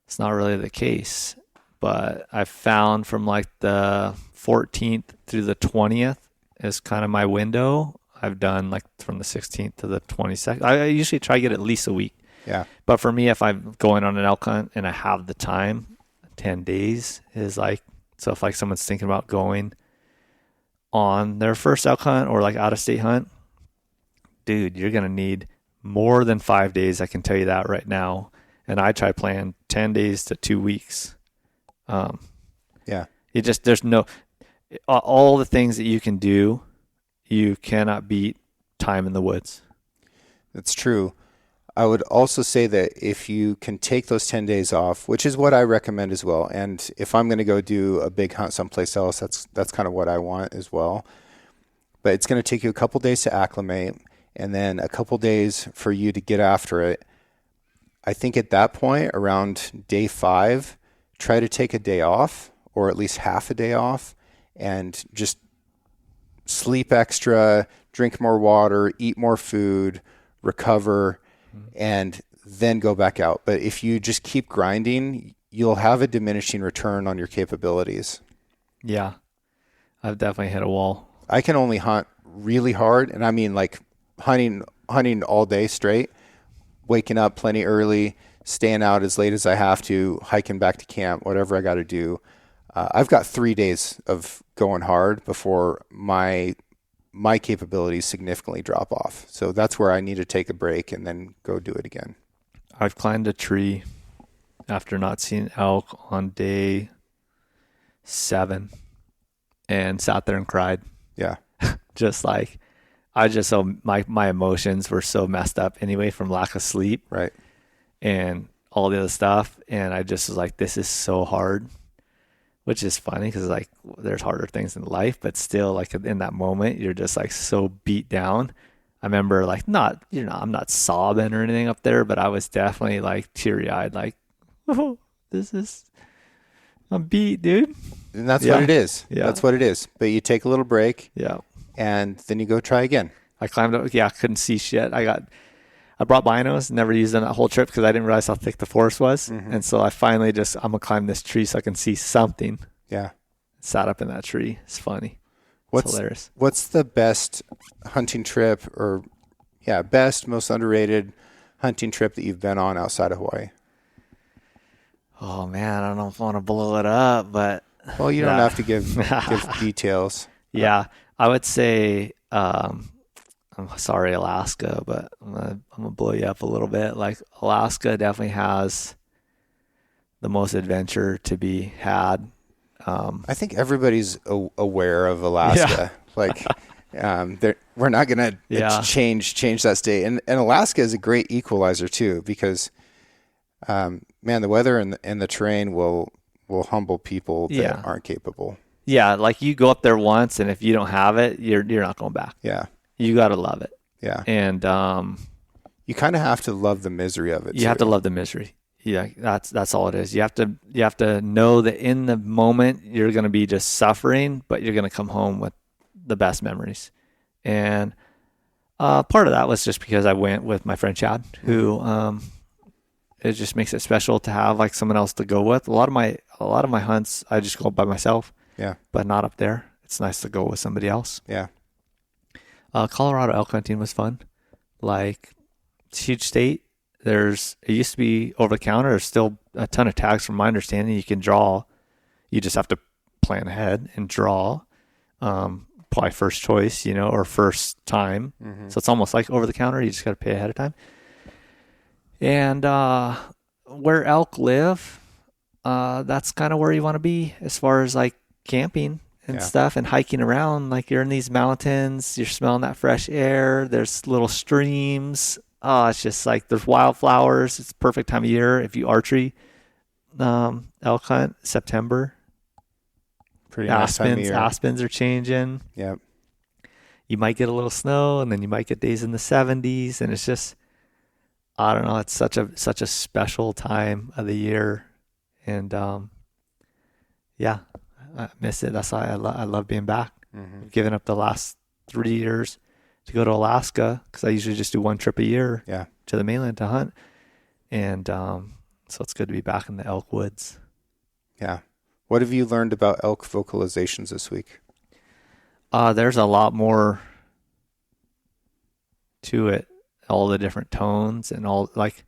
it's not really the case. But I found from like the 14th through the 20th is kind of my window. I've done like from the 16th to the 22nd. I usually try to get at least a week. Yeah. But for me, if I'm going on an elk hunt and I have the time, 10 days is like, so if like someone's thinking about going on their first elk hunt or like out of state hunt, dude, you're going to need more than 5 days. I can tell you that right now. And I try plan 10 days to 2 weeks. There's all the things that you can do, you cannot beat time in the woods. That's true. I would also say that if you can take those 10 days off, which is what I recommend as well. And if I'm going to go do a big hunt someplace else, that's kind of what I want as well. But it's going to take you a couple days to acclimate and then a couple days for you to get after it. I think at that point, around day 5, try to take a day off or at least half a day off and just sleep extra, drink more water, eat more food, recover. And then go back out. But if you just keep grinding, you'll have a diminishing return on your capabilities. Yeah. I've definitely hit a wall. I can only hunt really hard, and I mean like hunting all day straight, waking up plenty early, staying out as late as I have to, hiking back to camp, whatever I got to do. I've got 3 days of going hard before my capabilities significantly drop off. So that's where I need to take a break and then go do it again. I've climbed a tree after not seeing elk on day 7 and sat there and cried. Yeah. Just like, my emotions were so messed up anyway from lack of sleep. Right. And all the other stuff. And I just was like, this is so hard, which is funny because like there's harder things in life, but still like in that moment, you're just like so beat down. I remember like I'm not sobbing or anything up there, but I was definitely like teary eyed, like, oh, I'm beat, dude. And that's what it is. Yeah. That's what it is. But you take a little break. Yeah. And then you go try again. I climbed up. Yeah. I couldn't see shit. I brought binos, never used them that whole trip because I didn't realize how thick the forest was. Mm-hmm. And so I finally I'm going to climb this tree so I can see something. Yeah. Sat up in that tree. It's funny. It's hilarious. What's the best hunting trip best, most underrated hunting trip that you've been on outside of Hawaii? Oh man, I don't know if I want to blow it up, but well, you don't have to give details. Yeah, I would say I'm sorry, Alaska, but I'm gonna blow you up a little bit. Like Alaska definitely has the most adventure to be had. I think everybody's aware of Alaska. Yeah. Like we're not gonna change that state, and Alaska is a great equalizer too because. Man, the weather and the terrain will humble people that aren't capable. Yeah, like you go up there once, and if you don't have it, you're not going back. Yeah, you got to love it. Yeah, and you kind of have to love the misery of it. You have to love the misery. Yeah, that's all it is. You have to know that in the moment you're going to be just suffering, but you're going to come home with the best memories. And part of that was just because I went with my friend Chad, who. It just makes it special to have like someone else to go with. A lot of my hunts, I just go by myself. Yeah. But not up there. It's nice to go with somebody else. Yeah. Colorado elk hunting was fun. Like, it's a huge state. It used to be over the counter. There's still a ton of tags from my understanding. You can draw. You just have to plan ahead and draw. Probably first choice, or first time. Mm-hmm. So it's almost like over the counter. You just got to pay ahead of time. And where elk live, that's kind of where you want to be as far as like camping and stuff and hiking around. Like you're in these mountains, you're smelling that fresh air. There's little streams. It's just like there's wildflowers. It's the perfect time of year if you archery. Elk hunt, September. Pretty nice time of year. Aspens are changing. Yep. You might get a little snow, and then you might get days in the 70s, and it's just. I don't know. It's such a special time of the year, and I miss it. That's why I love being back. Mm-hmm. I've given up the last 3 years to go to Alaska because I usually just do one trip a year to the mainland to hunt, and so it's good to be back in the elk woods. Yeah. What have you learned about elk vocalizations this week? There's a lot more to it. All the different tones and all like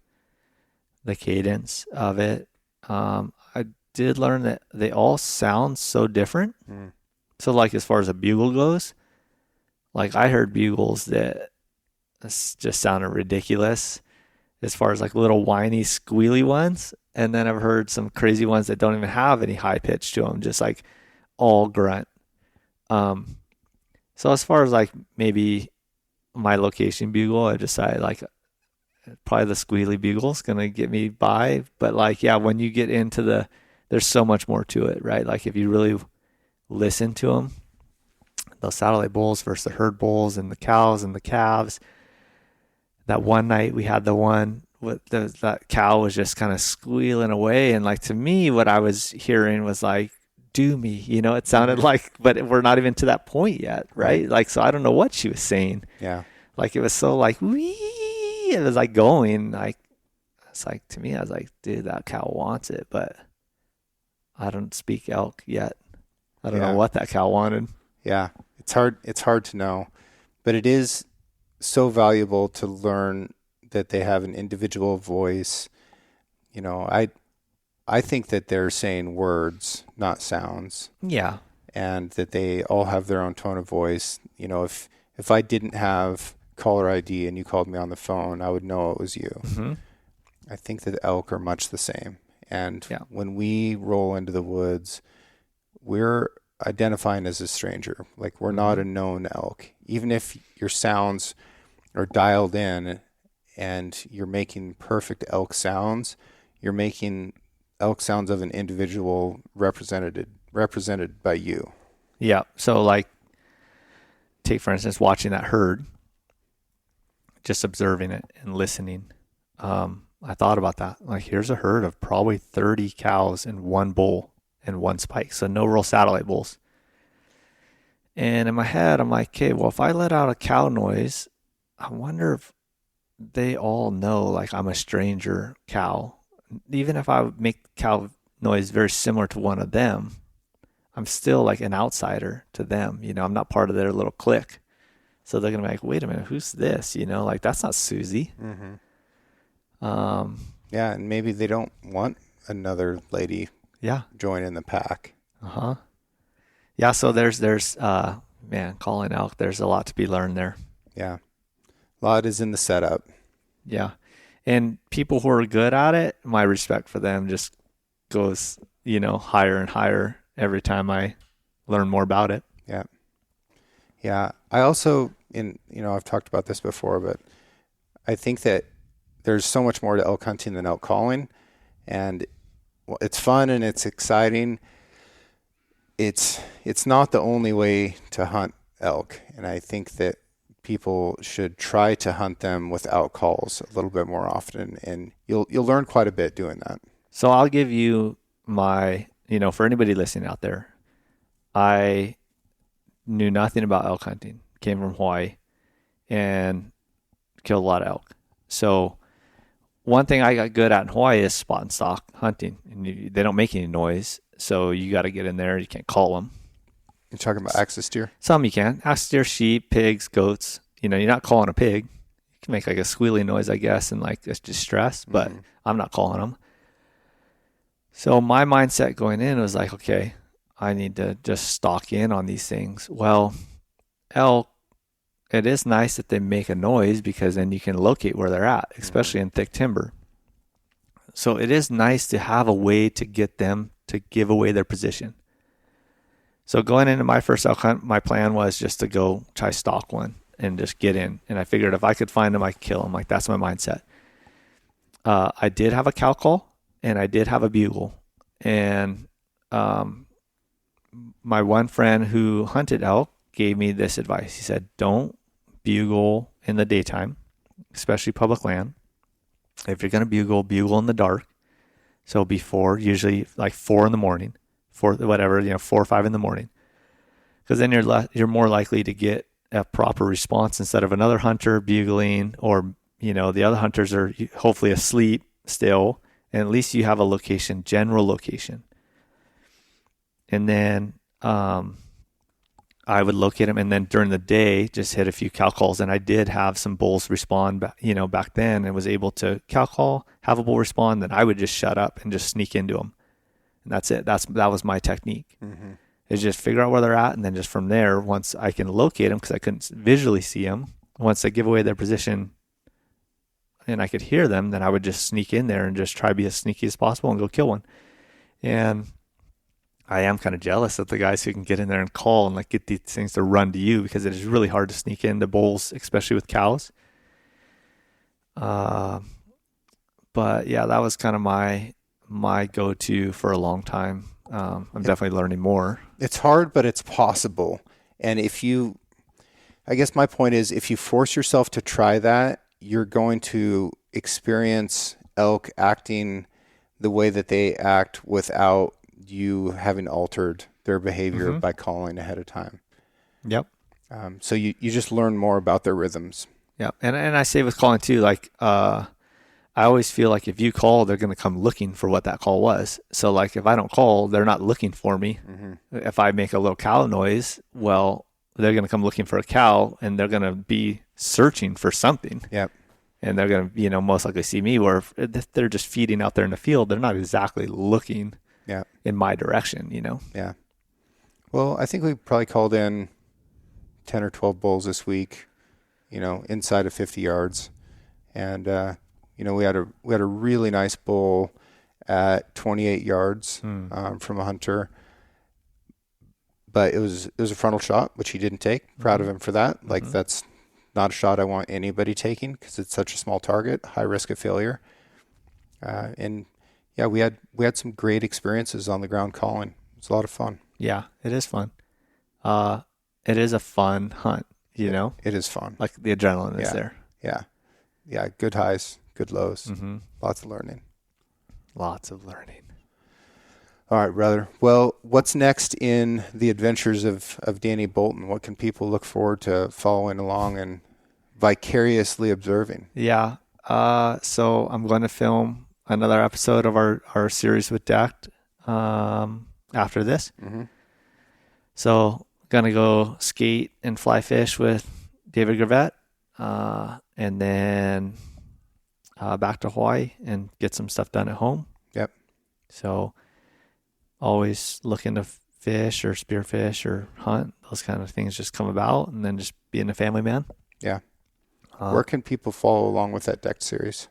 the cadence of it. I did learn that they all sound so different. Mm. So like as far as a bugle goes, like I heard bugles that just sounded ridiculous as far as like little whiny squealy ones. And then I've heard some crazy ones that don't even have any high pitch to them, just like all grunt. So as far as like maybe my location bugle, I decided like probably the squealy bugle is going to get me by. But like, when you get into there's so much more to it, right? Like if you really listen to them, those satellite bulls versus the herd bulls and the cows and the calves. That one night we had the one with that cow was just kind of squealing away. And like, to me, what I was hearing was like, do me, it sounded like, but we're not even to that point yet. Right. Like, so I don't know what she was saying. Yeah. Like it was so like, wee, it was like going like, It's like, to me, I was like, dude, that cow wants it, but I don't speak elk yet. I don't know what that cow wanted. Yeah. It's hard to know, but it is so valuable to learn that they have an individual voice. You know, I think that they're saying words, not sounds. Yeah. And that they all have their own tone of voice. You know, if I didn't have caller ID and you called me on the phone, I would know it was you. Mm-hmm. I think that elk are much the same. And when we roll into the woods, we're identifying as a stranger. Like, we're not a known elk. Even if your sounds are dialed in and you're making perfect elk sounds, you're making elk sounds of an individual represented by you. Yeah. So, like, take, for instance, watching that herd, just observing it and listening. I thought about that. Like, here's a herd of probably 30 cows and one bull and one spike. So no real satellite bulls. And in my head, I'm like, okay, well, if I let out a cow noise, I wonder if they all know, like, I'm a stranger cow. Even if I make cow noise very similar to one of them, I'm still like an outsider to them. You know, I'm not part of their little clique. So they're going to be like, wait a minute, who's this? You know, like, that's not Susie. Mm-hmm. Yeah, and maybe they don't want another lady joining the pack. Uh-huh. Yeah, so there's calling elk, there's a lot to be learned there. Yeah. A lot is in the setup. Yeah. And people who are good at it, my respect for them just goes, you know, higher and higher every time I learn more about it. Yeah. Yeah. I also, I've talked about this before, but I think that there's so much more to elk hunting than elk calling. And it's fun and it's exciting. It's not the only way to hunt elk. And I think that people should try to hunt them without calls a little bit more often. And you'll learn quite a bit doing that. So I'll give you my, for anybody listening out there, I knew nothing about elk hunting, came from Hawaii, and killed a lot of elk. So one thing I got good at in Hawaii is spot and stalk hunting. And they don't make any noise, so you got to get in there. You can't call them. You're talking about axis deer? Some you can. Axis deer, sheep, pigs, goats. You're not calling a pig. You can make like a squealy noise, I guess, and like it's distress, but I'm not calling them. So my mindset going in was like, okay, I need to just stalk in on these things. Well, elk, it is nice that they make a noise because then you can locate where they're at, especially in thick timber. So it is nice to have a way to get them to give away their position. So going into my first elk hunt, my plan was just to go try stalk one and just get in. And I figured if I could find them, I could kill them. Like, that's my mindset. I did have a cow call and I did have a bugle. And my one friend who hunted elk gave me this advice. He said, don't bugle in the daytime, especially public land. If you're going to bugle in the dark. So before, usually like 4 in the morning, 4 or 5 in the morning, because then you're more likely to get a proper response instead of another hunter bugling, or the other hunters are hopefully asleep still, and at least you have a general location. And then I would locate them, and then during the day just hit a few cow calls. And I did have some bulls respond, back then, and was able to cow call, have a bull respond. Then I would just shut up and just sneak into them, and that's it. That was my technique. Mm-hmm. Is just figure out where they're at, and then just from there, once I can locate them, because I couldn't visually see them, once they give away their position, and I could hear them, then I would just sneak in there and just try to be as sneaky as possible and go kill one. And I am kind of jealous of the guys who can get in there and call and like get these things to run to you, because it is really hard to sneak into bulls, especially with cows. But yeah, that was kind of my go-to for a long time. I'm definitely learning more. It's hard, but it's possible. And I guess my point is, if you force yourself to try that, you're going to experience elk acting the way that they act without you having altered their behavior by calling ahead of time. Yep. So you just learn more about their rhythms. Yeah. And I say with calling too, like, I always feel like if you call, they're going to come looking for what that call was. So like if I don't call, they're not looking for me. If I make a little cow noise, well, they're going to come looking for a cow, and they're going to be searching for something. Yep. And they're going to, most likely see me, where if they're just feeding out there in the field, they're not exactly looking in my direction, Yeah. Well, I think we probably called in 10 or 12 bulls this week, inside of 50 yards. And, we had a really nice bull at 28 yards from a hunter. But it was a frontal shot, which he didn't take. Proud of him for that. Like, that's not a shot I want anybody taking, because it's such a small target, high risk of failure. We had some great experiences on the ground calling. It was a lot of fun. Yeah, it is fun. It is a fun hunt, It is fun. Like the adrenaline is there. Yeah. Yeah. Good highs, good lows. Lots of learning. Lots of learning. All right, brother. Well, what's next in the adventures of Danny Bolton? What can people look forward to following along and vicariously observing? Yeah. So I'm going to film another episode of our series with Decked after this. So going to go skate and fly fish with David Gravett, and then back to Hawaii and get some stuff done at home. Yep. So always looking to fish or spearfish or hunt. Those kind of things just come about, and then just being a family man. Yeah. Where can people follow along with that Decked series?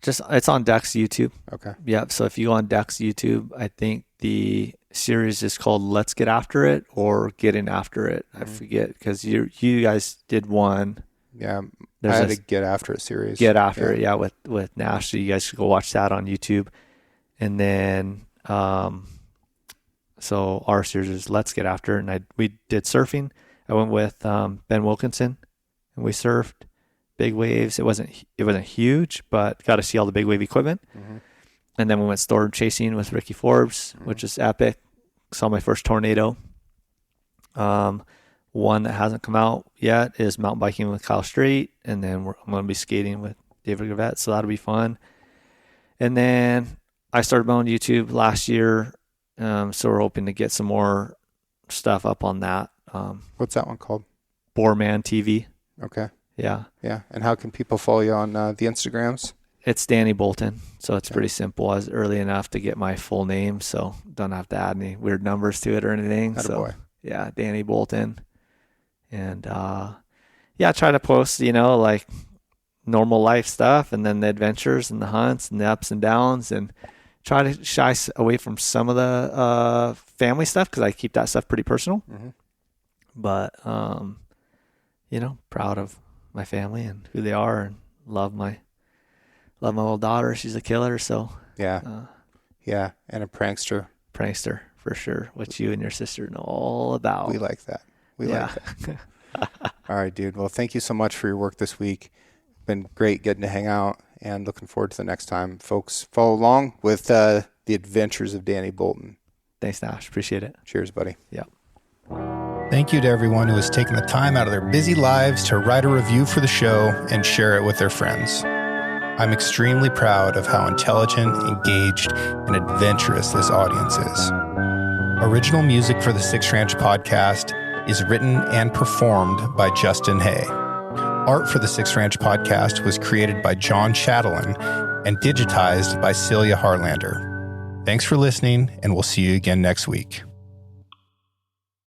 It's on Deck's YouTube. Okay. Yep. So if you go on Deck's YouTube, I think the series is called Let's Get After It or Getting After It. I forget, because you guys did one. Yeah. There's I had a Get After It series. Get After It, yeah, with Nash. So you guys should go watch that on YouTube. And then so our series is Let's Get After It, and we did surfing. I went with Ben Wilkinson, and we surfed big waves. It wasn't huge, but got to see all the big wave equipment. And then we went storm chasing with Ricky Forbes, which is epic. Saw my first tornado. One that hasn't come out yet is mountain biking with Kyle Strait, and then I'm going to be skating with David Gravett, so that'll be fun. And then I started my own YouTube last year, so we're hoping to get some more stuff up on that. What's that one called? Boreman TV. Okay. Yeah. Yeah. And how can people follow you on the Instagrams? It's Danny Bolton, so it's pretty simple. I was early enough to get my full name, so don't have to add any weird numbers to it or anything. Attaboy. So yeah, Danny Bolton. And I try to post, like normal life stuff, and then the adventures and the hunts and the ups and downs, and try to shy away from some of the family stuff, because I keep that stuff pretty personal. But proud of my family and who they are, and love my little daughter. She's a killer. So yeah, and a prankster for sure, which you and your sister know all about. We like that. Like that. All right, dude. Well, thank you so much for your work this week. Been great getting to hang out, and looking forward to the next time. Folks, follow along with the adventures of Danny Bolton. Thanks, Nash. Appreciate it. Cheers, buddy. Yeah. Thank you to everyone who has taken the time out of their busy lives to write a review for the show and share it with their friends. I'm extremely proud of how intelligent, engaged, and adventurous this audience is. Original music for the Six Ranch podcast is written and performed by Justin Hay. Art for the Six Ranch podcast was created by John Chatelain and digitized by Celia Harlander. Thanks for listening, and we'll see you again next week.